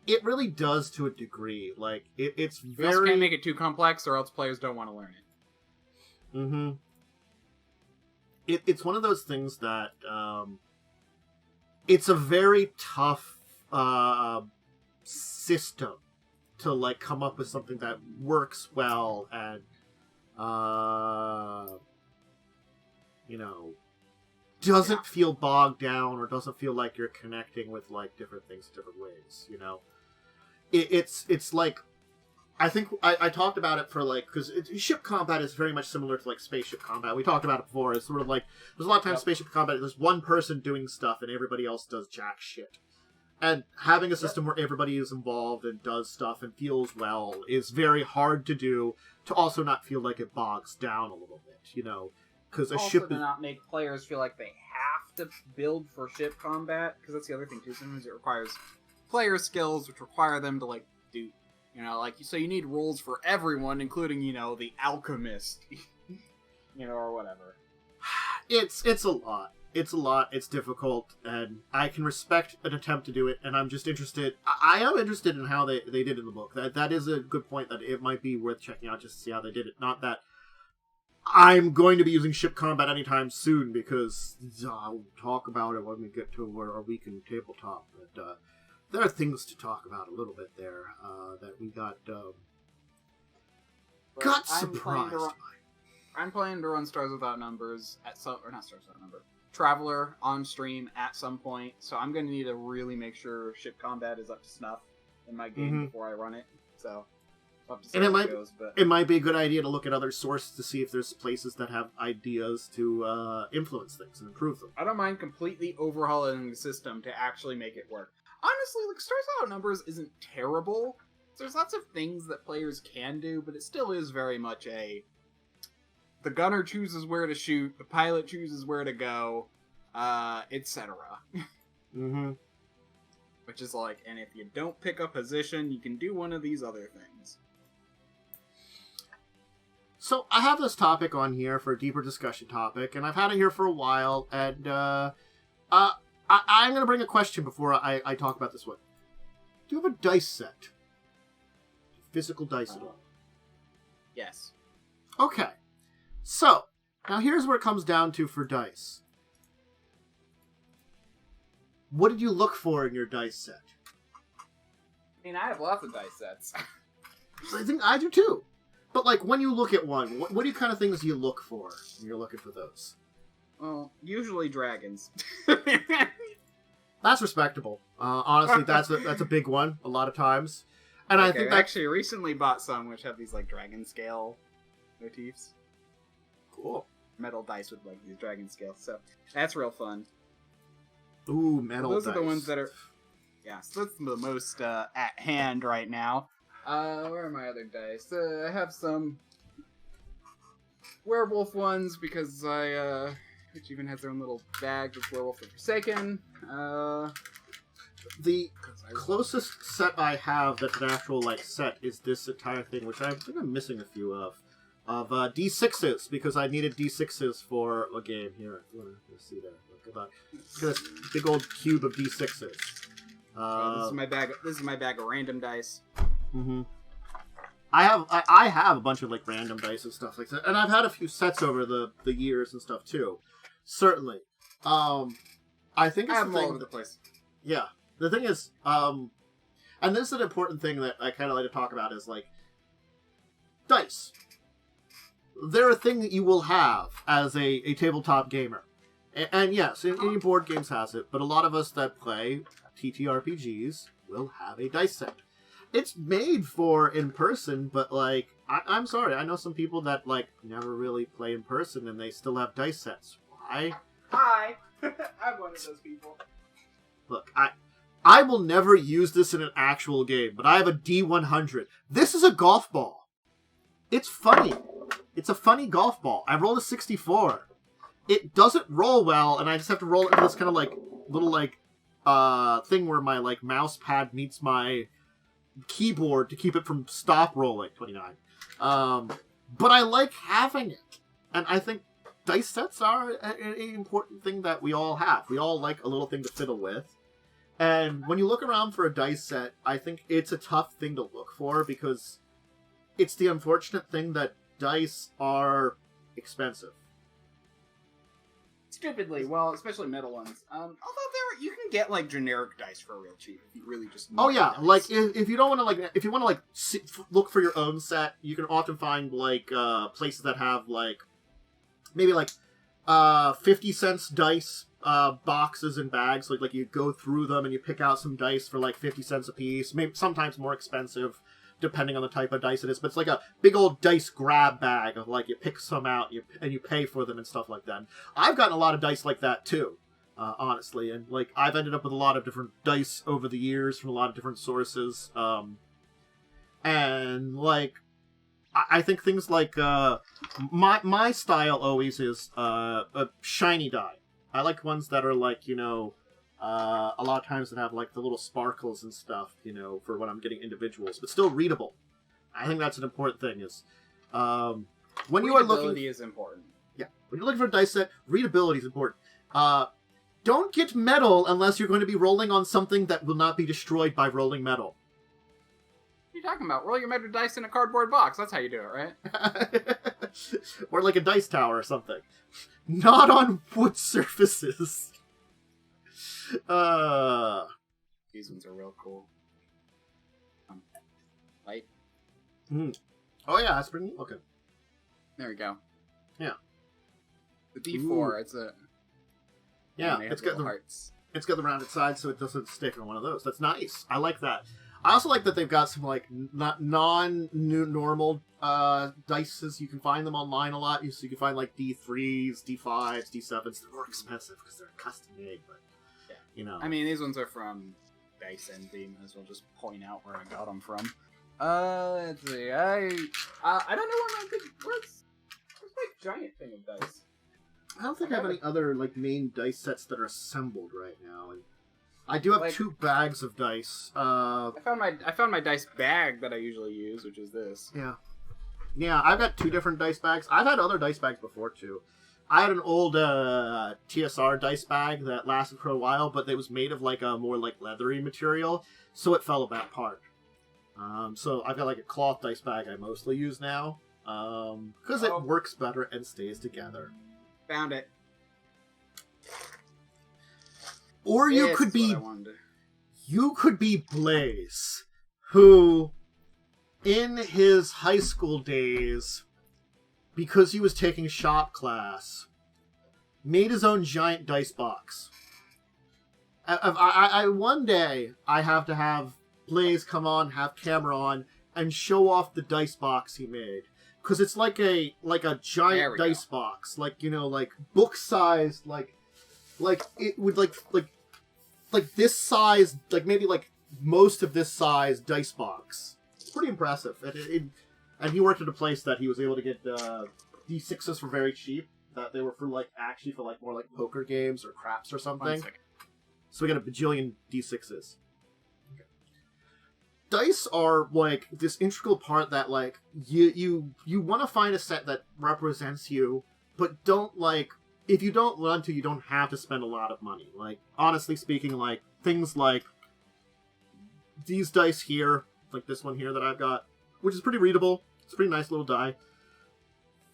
It really does to a degree. Like, it's You very... also can't make it too complex, or else players don't want to learn it. Mm-hmm. It's one of those things that, it's a very tough, system to, like, come up with something that works well and, doesn't feel bogged down or doesn't feel like you're connecting with, like, different things different ways, It's like, I think I talked about it for, like, because ship combat is very much similar to, like, spaceship combat. We talked about it before. It's sort of like, there's a lot of times spaceship combat, there's one person doing stuff and everybody else does jack shit. And having a system where everybody is involved and does stuff and feels well is very hard to do, to also not feel like it bogs down a little bit, Because a ship to not make players feel like they have to build for ship combat, because that's the other thing too. Sometimes it requires player skills, which require them to like do, so you need rules for everyone, including the alchemist, or whatever. It's a lot. It's a lot. It's difficult, and I can respect an attempt to do it. And I'm just interested. I am interested in how they did it in the book. That is a good point. That it might be worth checking out just to see how they did it. Not that I'm going to be using ship combat anytime soon, because I'll talk about it when we get to our week in tabletop. But there are things to talk about a little bit there that we got surprised by. I'm planning to run Stars Without Numbers not Stars Without Number, Traveler on stream at some point. So I'm going to need to really make sure ship combat is up to snuff in my game before I run it. So. And it might be a good idea to look at other sources to see if there's places that have ideas to influence things and improve them. I don't mind completely overhauling the system to actually make it work. Honestly, like, Stars Without Numbers isn't terrible. There's lots of things that players can do, but it still is very much the gunner chooses where to shoot, the pilot chooses where to go, etc. Mm-hmm. Which is like, and if you don't pick a position, you can do one of these other things. So, I have this topic on here for a deeper discussion topic, and I've had it here for a while, and I'm going to bring a question before I talk about this one. Do you have a dice set? Physical dice at all? Yes. Okay. So, now here's where it comes down to for dice. What did you look for in your dice set? I mean, I have lots of dice sets. I think I do too. But, like, when you look at one, what do you kind of things you look for when you're looking for those? Well, usually dragons. That's respectable. Honestly, that's a big one a lot of times. And like, I think I actually recently bought some which have these, like, dragon scale motifs. Cool. Metal dice with, like, these dragon scales. So, that's real fun. Ooh, metal dice. Those are the ones that are... Yeah, so that's the most at hand right now. Where are my other dice? I have some werewolf ones because which even has their own little bag with Werewolf of Forsaken. The closest set I have that's an actual, like, set is this entire thing, which I think I'm missing a few of D6s, because I needed D6s for a game. Here, if you want to see that. Look at this big old cube of D6s. This is my bag. This is my bag of random dice. Mm-hmm. I have a bunch of, like, random dice and stuff like that, and I've had a few sets over the years and stuff too. Certainly, I think it's I have the them all thing. over the place. Yeah, the thing is, and this is an important thing that I kind of like to talk about is, like, dice. They're a thing that you will have as a tabletop gamer, and yes, any board games has it, but a lot of us that play TTRPGs will have a dice set. It's made for in person, but, like, I'm sorry, I know some people that, like, never really play in person and they still have dice sets. Why? Hi! I'm one of those people. Look, I will never use this in an actual game, but I have a D100. This is a golf ball. It's funny. It's a funny golf ball. I rolled a 64. It doesn't roll well, and I just have to roll it into this kind of, like, little, like, thing where my like mouse pad meets my keyboard to keep it from stop rolling. 29. But I like having it, and I think dice sets are an important thing that we all have. We all like a little thing to fiddle with. And when you look around for a dice set, I think it's a tough thing to look for because it's the unfortunate thing that dice are expensive. Stupidly, well, especially metal ones. Although you can get like generic dice for real cheap if you really just. Oh yeah, dice. like if you don't want to like if you want to like look for your own set, you can often find like places that have like maybe like 50 cents dice boxes and bags. Like you go through them and you pick out some dice for like 50 cents a piece. Maybe sometimes more expensive, depending on the type of dice it is. But it's like a big old dice grab bag of like you pick some out and you pay for them and stuff like that. I've gotten a lot of dice like that too, honestly. And like I've ended up with a lot of different dice over the years from a lot of different sources. And like I think things like my style always is a shiny die. I like ones that are like, you know, a lot of times that have like the little sparkles and stuff, you know, for when I'm getting individuals, but still readable. I think that's an important thing. Is when you are looking, readability is important. Yeah, when you're looking for a dice set, readability is important. Don't get metal unless you're going to be rolling on something that will not be destroyed by rolling metal. What are you talking about? Roll your metal dice in a cardboard box. That's how you do it, right? Or like a dice tower or something. Not on wood surfaces. These ones are real cool. Light. Oh yeah, that's pretty neat looking. There we go. Yeah. The D4, it's a... Yeah, it's got the hearts. It's got the rounded sides so it doesn't stick on one of those. That's nice. I like that. I also like that they've got some like non-normal dices. You can find them online a lot. So you can find like D3s, D5s, D7s. They're more expensive because they're custom made, but yeah. You know. I mean, these ones are from Dice Envy. Might as well just point out where I got them from. Let's see. I don't know where's my giant thing of dice. I don't think I have any other like main dice sets that are assembled right now, and I do have like, 2 bags of dice. I found my dice bag that I usually use, which is this. Yeah, I've got 2 different dice bags. I've had other dice bags before too. I had an old TSR dice bag that lasted for a while, but it was made of like a more like leathery material, so it fell apart. So I've got like a cloth dice bag I mostly use now, because it works better and stays together. Found it. Or you could be Blaze, who, in his high school days, because he was taking shop class, made his own giant dice box. One day, I have to have Blaze come on, have camera on, and show off the dice box he made. Because it's like a giant dice box, like, you know, like book sized, like it would like this size, like maybe like most of this size dice box. It's pretty impressive, and he worked at a place that he was able to get D6s for very cheap. That they were for like more like poker games or craps or something. So we got a bajillion D6s. Dice are like this integral part that like you want to find a set that represents you, but don't like if you don't want to, you don't have to spend a lot of money. Like honestly speaking, like things like these dice here, like this one here that I've got, which is pretty readable. It's a pretty nice little die.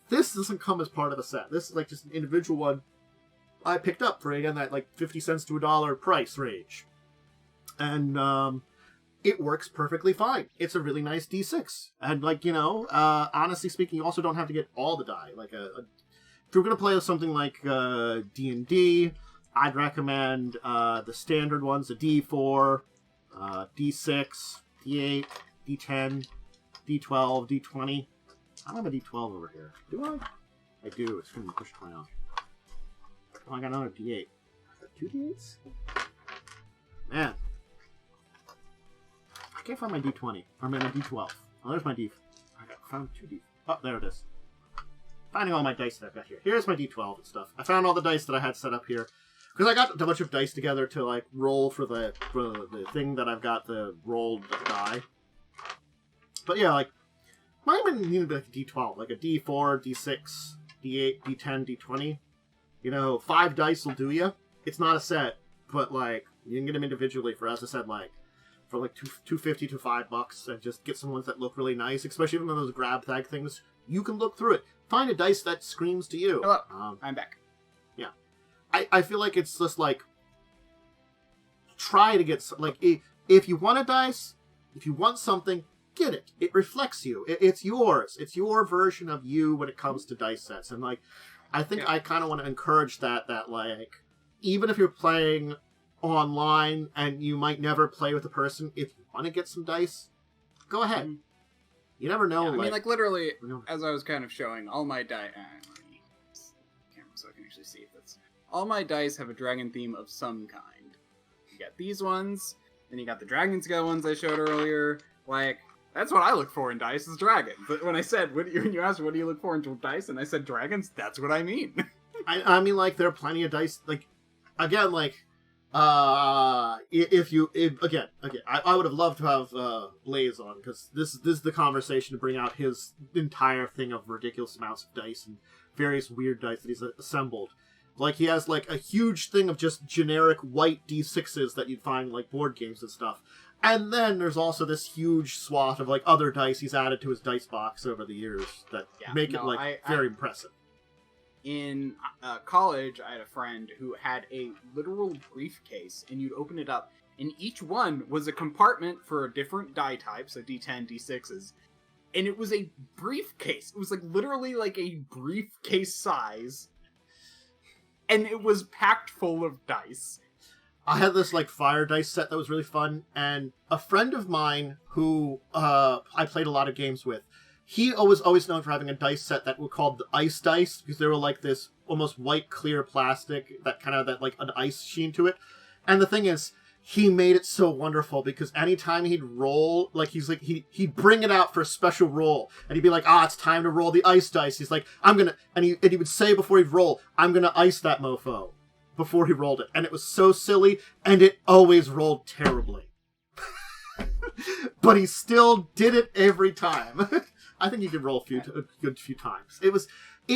This doesn't come as part of a set. This is like just an individual one I picked up for again that like 50 cents to $1 price range, and it works perfectly fine. It's a really nice D6. And, like, you know, honestly speaking, you also don't have to get all the die. Like, if you're going to play with something like D&D, I'd recommend the standard ones, the D4, D6, D8, D10, D12, D20. I don't have a D12 over here. Do I? I do. It's going to be pushed around. Oh, I got another D8. 2 D8s? Man. I can't find my D20. Or my D12. Oh, there's my D... I found 2 D... Oh, there it is. Finding all my dice that I've got here. Here's my D12 and stuff. I found all the dice that I had set up here. because I got a bunch of dice together to like roll for the thing that I've got the rolled die. But yeah, like might even need like a D12, like a D4, D6, D8, D10, D20. You know, 5 dice will do you. It's not a set, but like you can get them individually for, as I said, like for like $2.50 to $5, and just get some ones that look really nice, especially even those grab tag things. You can look through it, find a dice that screams to you. Hello, I'm back. Yeah, I feel like it's just like try to get like if you want a dice, if you want something, get it. It reflects you. It's yours. It's your version of you when it comes to dice sets, and like I think I kind of want to encourage that like even if you're playing online and you might never play with a person, if you want to get some dice, go ahead. Mm-hmm. You never know. Yeah, I mean, like literally, as I was kind of showing, all my dice. Let me camera so I can actually see if that's. All my dice have a dragon theme of some kind. You got these ones, then you got the dragon scale ones I showed earlier. Like that's what I look for in dice is dragons. But when I said when you asked what do you look for in dice, and I said dragons, that's what I mean. I mean, like there are plenty of dice. Like again, like. I would have loved to have Blaze on, because this is the conversation to bring out his entire thing of ridiculous amounts of dice and various weird dice that he's assembled. Like he has like a huge thing of just generic white D6s that you'd find like board games and stuff. And then there's also this huge swath of like other dice he's added to his dice box over the years that make it very impressive. In college, I had a friend who had a literal briefcase, and you'd open it up, and each one was a compartment for a different die type, so D10, D6s, and it was a briefcase. It was like literally like a briefcase size, and it was packed full of dice. I had this like fire dice set that was really fun, and a friend of mine who I played a lot of games with, he was always known for having a dice set that were called the ice dice, because they were like this almost white clear plastic that kind of that like an ice sheen to it. And the thing is, he made it so wonderful because anytime he'd roll, like he'd bring it out for a special roll, and he'd be like, it's time to roll the ice dice. He's like, and he would say before he'd roll, I'm gonna ice that mofo before he rolled it. And it was so silly, and it always rolled terribly. But he still did it every time. I think he did roll a good few times. It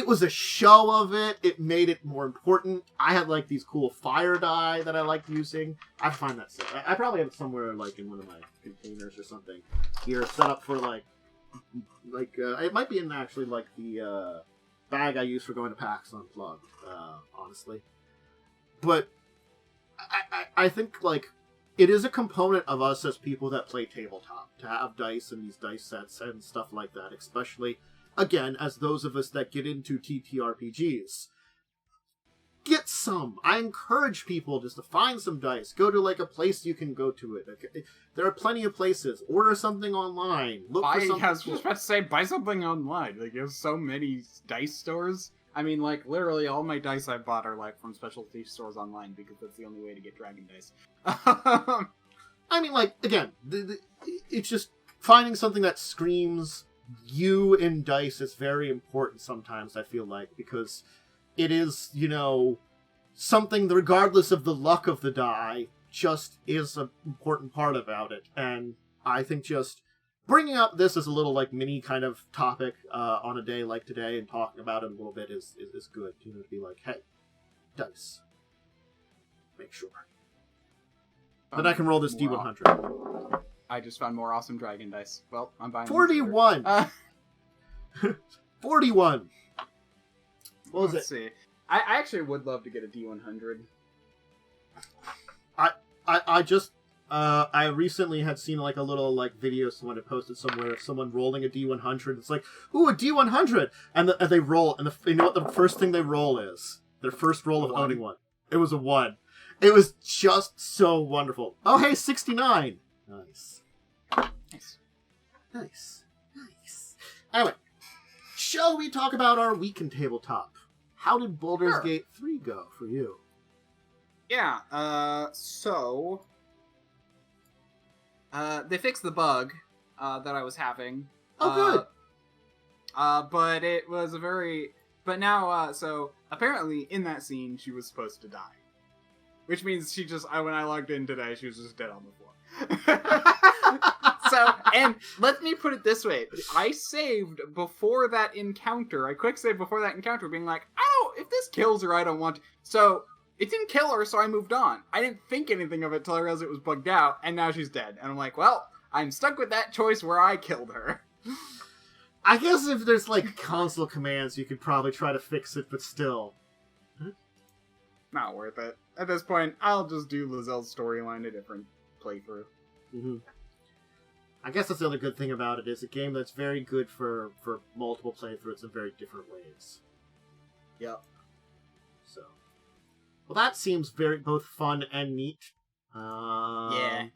was a show of it. It made it more important. I had like these cool fire die that I liked using. I find that set. I probably have it somewhere like in one of my containers or something here, set up for like it might be in actually like the bag I use for going to PAX Unplugged. Honestly, but I think like. It is a component of us as people that play tabletop to have dice and these dice sets and stuff like that, especially, again, as those of us that get into TTRPGs. Get some. I encourage people just to find some dice. Go to, like, a place you can go to it. There are plenty of places. Order something online. Look for something. I was just about to say, buy something online. Like, there's so many dice stores. I mean, like, literally all my dice I've bought are, like, from specialty stores online, because that's the only way to get dragon dice. I mean, like, again, it's just finding something that screams you in dice is very important sometimes, I feel like, because it is, you know, something, regardless of the luck of the die, just is an important part about it. And I think just bringing up this as a little, like, mini kind of topic on a day like today and talking about it a little bit is good. You know, to be like, hey, dice. Make sure. Then I can roll this D100. I just found more awesome dragon dice. Well, I'm buying 41! 41! What was Let's see. I actually would love to get a D100. I just... I recently had seen like a little like video someone had posted somewhere of someone rolling a D100. It's like, ooh, a D100, and they roll, and you know what the first thing they roll is? Their first roll of owning one. It was a 1. It was just so wonderful. Oh, hey, 69. Nice. Anyway, shall we talk about our week in tabletop? How did Baldur's Gate 3 go for you? Yeah. So. They fixed the bug that I was having. Oh, good. But it was a very... But now, so, apparently, in that scene, she was supposed to die. which means when I logged in today, she was just dead on the floor. So, and let me put it this way. I saved before that encounter. I quick saved before that encounter, being like, if this kills her, I don't want to. So, it didn't kill her, so I moved on. I didn't think anything of it till I realized it was bugged out, and now she's dead. And I'm like, well, I'm stuck with that choice where I killed her. I guess if there's, console commands, you could probably try to fix it, but still. Not worth it. At this point, I'll just do Lazelle's storyline a different playthrough. Mm-hmm. I guess that's the other good thing about it, is a game that's very good for multiple playthroughs in very different ways. Yep. So. Well, that seems both fun and neat. Yeah.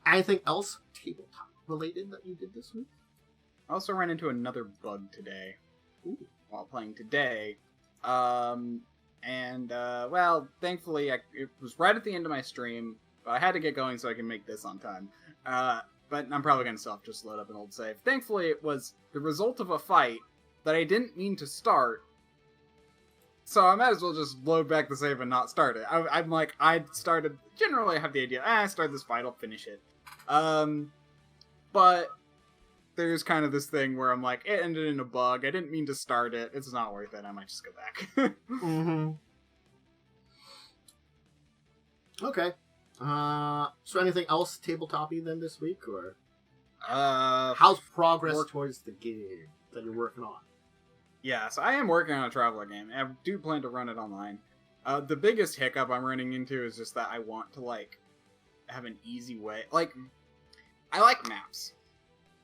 Anything else tabletop related that you did this week? I also ran into another bug today. Ooh. While playing today. Thankfully, it was right at the end of my stream, but I had to get going so I can make this on time. But I'm probably going to still have to just load up an old save. Thankfully, it was the result of a fight that I didn't mean to start, so I might as well just load back the save and not start it. Generally I have the idea, I start this fight, I'll finish it. But there's kind of this thing where I'm like, it ended in a bug, I didn't mean to start it, it's not worth it, I might just go back. Mm-hmm. Okay. So anything else tabletop-y then this week, or? How's progress towards the game that you're working on? Yeah, so I am working on a Traveler game, and I do plan to run it online. The biggest hiccup I'm running into is just that I want to, have an easy way. I like maps.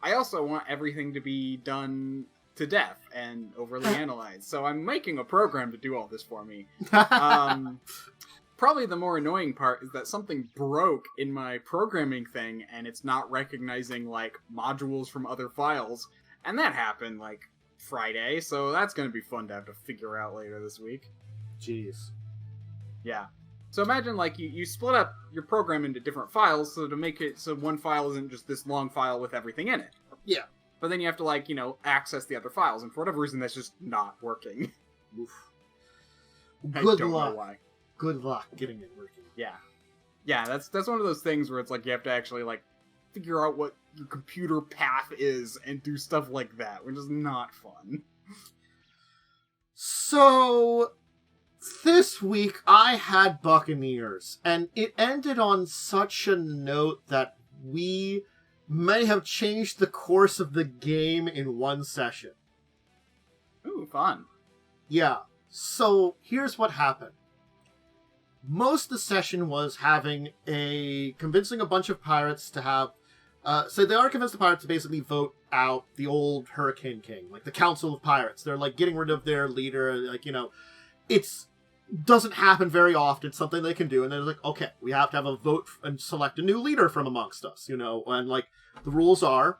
I also want everything to be done to death and overly analyzed, so I'm making a program to do all this for me. Probably the more annoying part is that something broke in my programming thing, and it's not recognizing, modules from other files. And that happened, Friday, so that's going to be fun to have to figure out later this week. Jeez. Yeah. So imagine, you split up your program into different files so to make it so one file isn't just this long file with everything in it. Yeah. But then you have to, access the other files, and for whatever reason, that's just not working. Oof. I don't know why. Good luck getting it working. Yeah. Yeah, that's one of those things where it's you have to actually, figure out what your computer path is and do stuff like that, which is not fun. So, this week I had Buccaneers, and it ended on such a note that we may have changed the course of the game in one session. Ooh, fun. Yeah. So, here's what happened. Most of the session was convincing a bunch of pirates to have, so they are convinced the pirates to basically vote out the old Hurricane King, the Council of Pirates. They're, getting rid of their leader, it's doesn't happen very often, it's something they can do, and they're like, okay, we have to have a vote and select a new leader from amongst us, and, the rules are,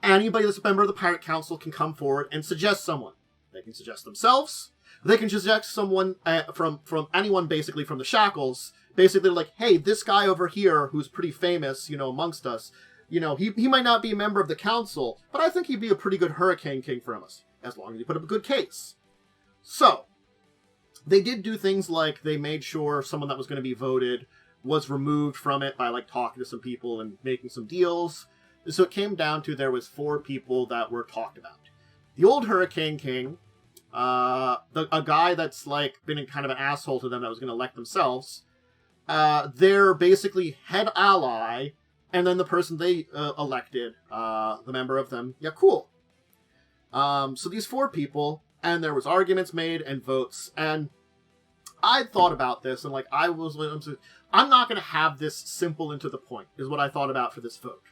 anybody that's a member of the Pirate Council can come forward and suggest someone. They can suggest themselves. They can suggest someone from anyone, basically, from the Shackles. Basically, hey, this guy over here, who's pretty famous, amongst us, he might not be a member of the council, but I think he'd be a pretty good Hurricane King for us, as long as you put up a good case. So, they did do things like they made sure someone that was going to be voted was removed from it by, talking to some people and making some deals. So it came down to there was 4 people that were talked about. The old Hurricane King, a guy that's been kind of an asshole to them that was going to elect themselves, their basically head ally, and then the person they elected, the member of them, yeah, cool. So these 4 people, and there was arguments made and votes, and I thought about this, and I'm not going to have this simple and to the point, is what I thought about for this vote.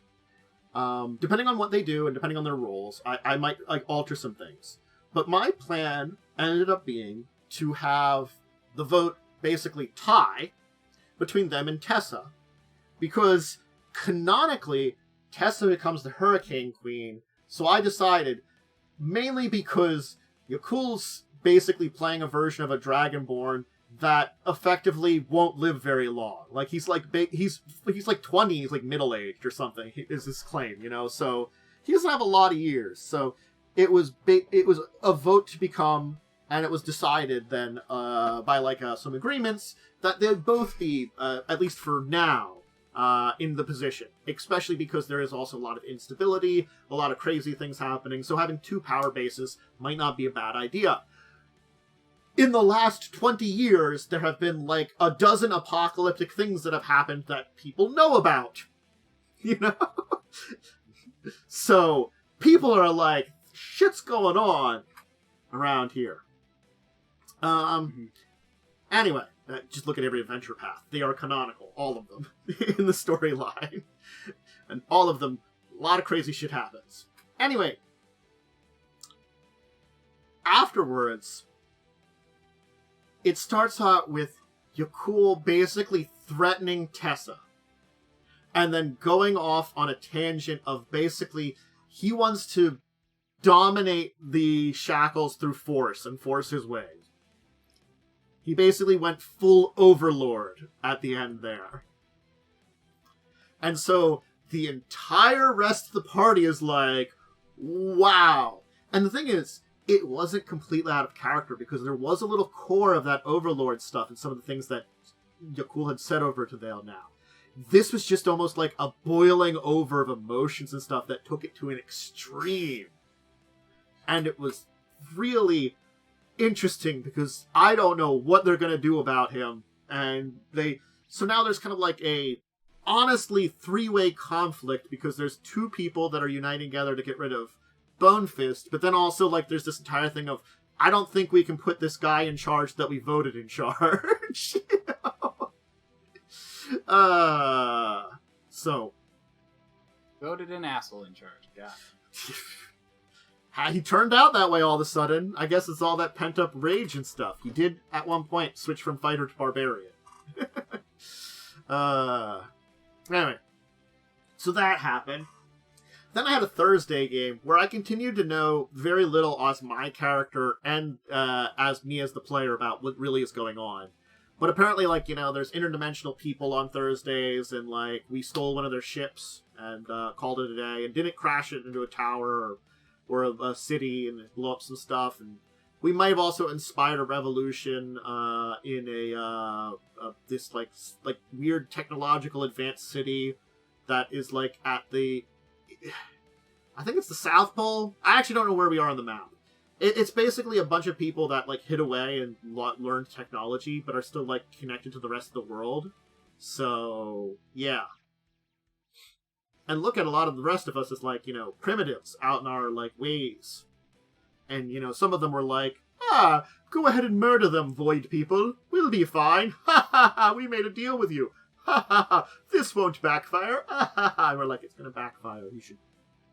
Depending on what they do and depending on their roles, I might alter some things. But my plan ended up being to have the vote basically tie between them and Tessa. Because canonically, Tessa becomes the Hurricane Queen. So I decided, mainly because Yakul's basically playing a version of a Dragonborn that effectively won't live very long. He's 20, he's middle-aged or something, is his claim, So he doesn't have a lot of years. So it was a vote to become and it was decided then by like some agreements that they'd both be, at least for now, in the position, especially because there is also a lot of instability, a lot of crazy things happening, so having 2 power bases might not be a bad idea. In the last 20 years, there have been like a dozen apocalyptic things that have happened that people know about. You know? So, people are like, shit's going on around here. Anyway, just look at every adventure path. They are canonical, all of them, in the storyline. And all of them, a lot of crazy shit happens. Anyway, afterwards, it starts out with Yakul basically threatening Tessa. And then going off on a tangent of basically, he wants to dominate the shackles through force and force his way. He basically went full overlord at the end there. And so the entire rest of the party is like, wow. And the thing is, it wasn't completely out of character because there was a little core of that overlord stuff and some of the things that Yakul had said over to Vale now. This was just almost like a boiling over of emotions and stuff that took it to an extreme. And it was really interesting because I don't know what they're going to do about him. And so now there's kind of like a honestly 3-way conflict because there's 2 people that are uniting together to get rid of Bone Fist, but then also like there's this entire thing of I don't think we can put this guy in charge that we voted in charge. So voted an asshole in charge. Yeah. He turned out that way all of a sudden. I guess it's all that pent up rage and stuff. He did at one point switch from fighter to barbarian. Anyway, so that happened. Then I had a Thursday game where I continued to know very little as my character and as me as the player about what really is going on. But apparently, like, you know, there's interdimensional people on Thursdays, and, like, we stole one of their ships and called it a day, and didn't crash it into a tower or a city and blow up some stuff. And we might have also inspired a revolution in this, like weird technological advanced city that is, like, at the... I think it's the South Pole. I actually don't know where we are on the map. It's basically a bunch of people that like hid away and learned technology, but are still like connected to the rest of the world. So yeah. And look at a lot of the rest of us as like, you know, primitives out in our like ways. And you know, some of them were like, go ahead and murder them, void people. We'll be fine. Ha ha ha, we made a deal with you. Ha ha ha, this won't backfire. Ha ha ha. We're like, it's gonna backfire. You should...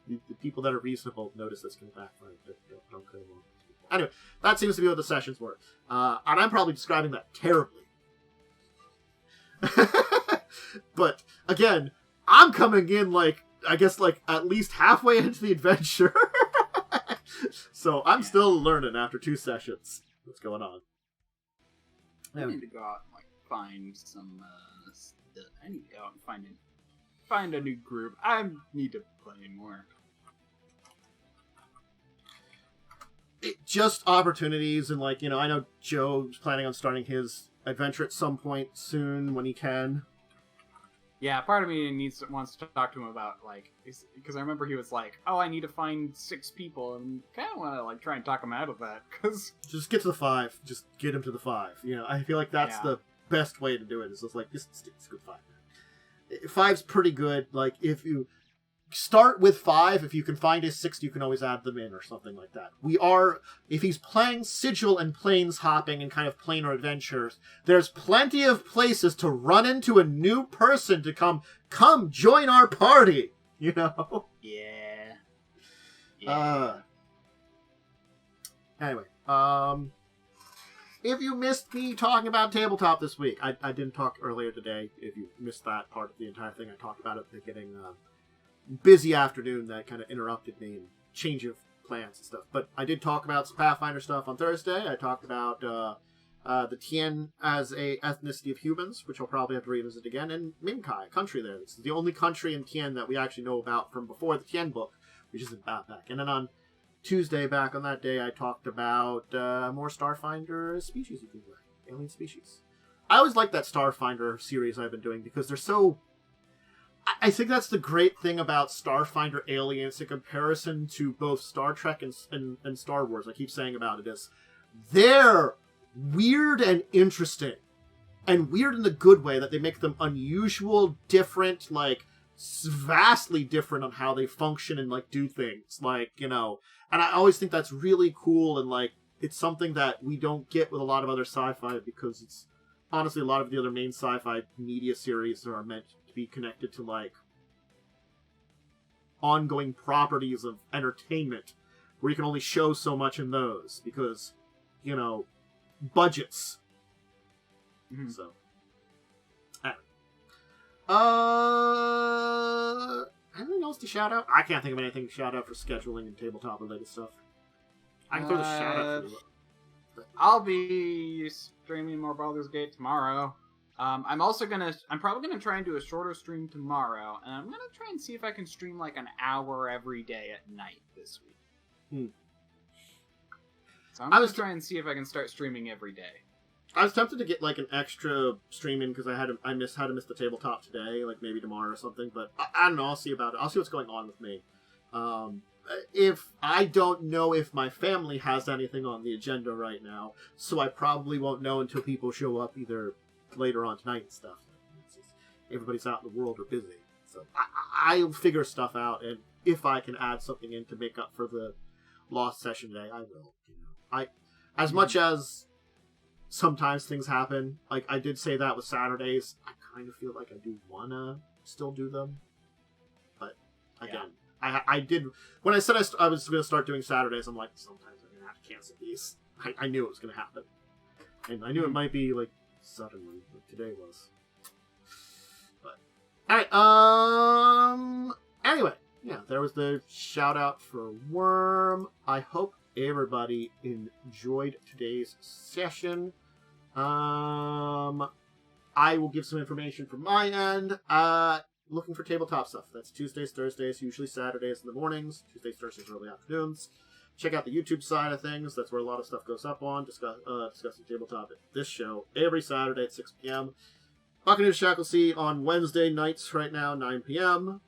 The people that are reasonable notice this can backfire. Don't go along. Anyway, that seems to be what the sessions were. And I'm probably describing that terribly. But, again, I'm coming in, like, I guess, like, at least halfway into the adventure. So I'm still learning after 2 sessions what's going on. I need to go out and, like, find some, I need to go out and find a new group. I need to play more. Just opportunities, and like, you know, I know Joe's planning on starting his adventure at some point soon when he can. Yeah, part of me wants to talk to him about, like, because I remember he was like, oh, I need to find 6 people, and kind of want to, like, try and talk him out of that, because... Just get to the 5. Just get him to the 5. You know, I feel like that's the best way to do it, is just like, just stick to 5. 5's pretty good. Like, if you start with 5, if you can find a 6, you can always add them in or something like that. If he's playing Sigil and planes hopping and kind of planar adventures, there's plenty of places to run into a new person to come join our party, you know? Yeah. Anyway, if you missed me talking about tabletop this week, I didn't talk earlier today. If you missed that part of the entire thing, I talked about it at the beginning. Busy afternoon that kind of interrupted me and change of plans and stuff. But I did talk about some Pathfinder stuff on Thursday. I talked about the Tien as a ethnicity of humans, which I'll probably have to revisit again, and Minkai, a country there. This is the only country in Tien that we actually know about from before the Tien book, which is in Back. And then on Tuesday, back on that day, I talked about more Starfinder species you can play. Alien species. I always like that Starfinder series I've been doing because they're so... I think that's the great thing about Starfinder Aliens in comparison to both Star Trek and Star Wars. I keep saying about it is they're weird and interesting. And weird in the good way that they make them unusual, different, like vastly different on how they function and like do things. Like, you know, and I always think that's really cool and like it's something that we don't get with a lot of other sci-fi because it's honestly a lot of the other main sci-fi media series are meant to be connected to like ongoing properties of entertainment where you can only show so much in those because, you know, budgets. Mm-hmm. So, anything else to shout out? I can't think of anything to shout out for scheduling and tabletop related stuff. I can throw the shout out for you. I'll be streaming more Baldur's Gate tomorrow. I'm probably gonna try and do a shorter stream tomorrow, and I'm gonna try and see if I can stream like an hour every day at night this week. So I'm gonna try and see if I can start streaming every day. I was tempted to get like an extra stream in because I had to miss the tabletop today, like maybe tomorrow or something. But I don't know. I'll see about it. I'll see what's going on with me. If I don't know if my family has anything on the agenda right now, so I probably won't know until people show up either later on tonight and stuff. Everybody's out in the world or busy, so I'll figure stuff out. And if I can add something in to make up for the lost session today, I will. You know, as much as sometimes things happen, like I did say that with Saturdays, I kind of feel like I do wanna still do them, but again. I did, when I said I was going to start doing Saturdays, I'm like, sometimes I'm going to have to cancel these. I knew it was going to happen. And I knew it might be, like, suddenly, like today was. But, alright, anyway, yeah, there was the shout out for Worm. I hope everybody enjoyed today's session. I will give some information from my end. Looking for tabletop stuff. That's Tuesdays, Thursdays, usually Saturdays in the mornings. Tuesdays, Thursdays, early afternoons. Check out the YouTube side of things. That's where a lot of stuff goes up on. Discussing tabletop at this show every Saturday at 6 p.m. Buccaneers Shacklesea on Wednesday nights right now, 9 p.m.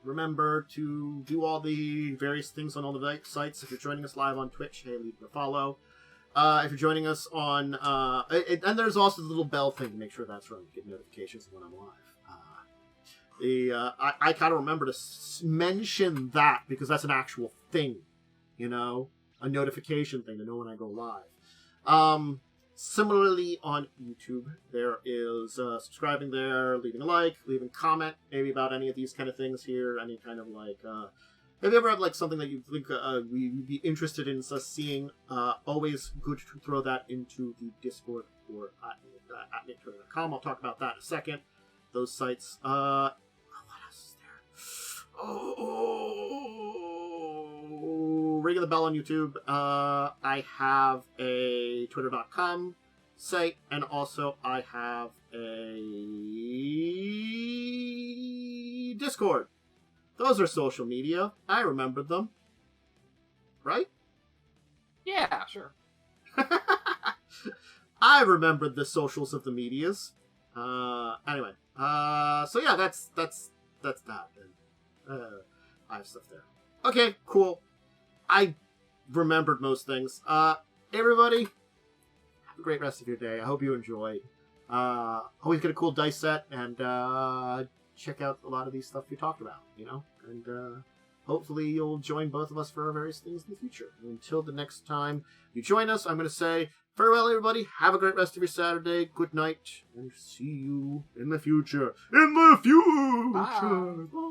Remember to do all the various things on all the sites. If you're joining us live on Twitch, hey, leave a follow. If you're joining us on... and there's also the little bell thing to make sure that's running. Get notifications when I'm live. I kind of remember to mention that because that's an actual thing. You know? A notification thing to know when I go live. Similarly, on YouTube, there is subscribing there, leaving a like, leaving a comment, maybe about any of these kind of things here. Any kind of like... have you ever had like something that you think we'd be interested in us seeing? Always good to throw that into the Discord or at twitter.com. I'll talk about that in a second. Those sites. What else is there? Ring of the bell on YouTube. I have a twitter.com site, and also I have a Discord. Those are social media. I remembered them. Right? Yeah, sure. I remembered the socials of the medias. Anyway. So yeah, that's that. And, I have stuff there. Okay, cool. I remembered most things. Everybody, have a great rest of your day. I hope you enjoyed. Always get a cool dice set, and check out a lot of these stuff we talked about, you know? And hopefully you'll join both of us for our various things in the future. And until the next time you join us, I'm going to say farewell, everybody. Have a great rest of your Saturday. Good night. And see you in the future. In the future! Bye. Bye.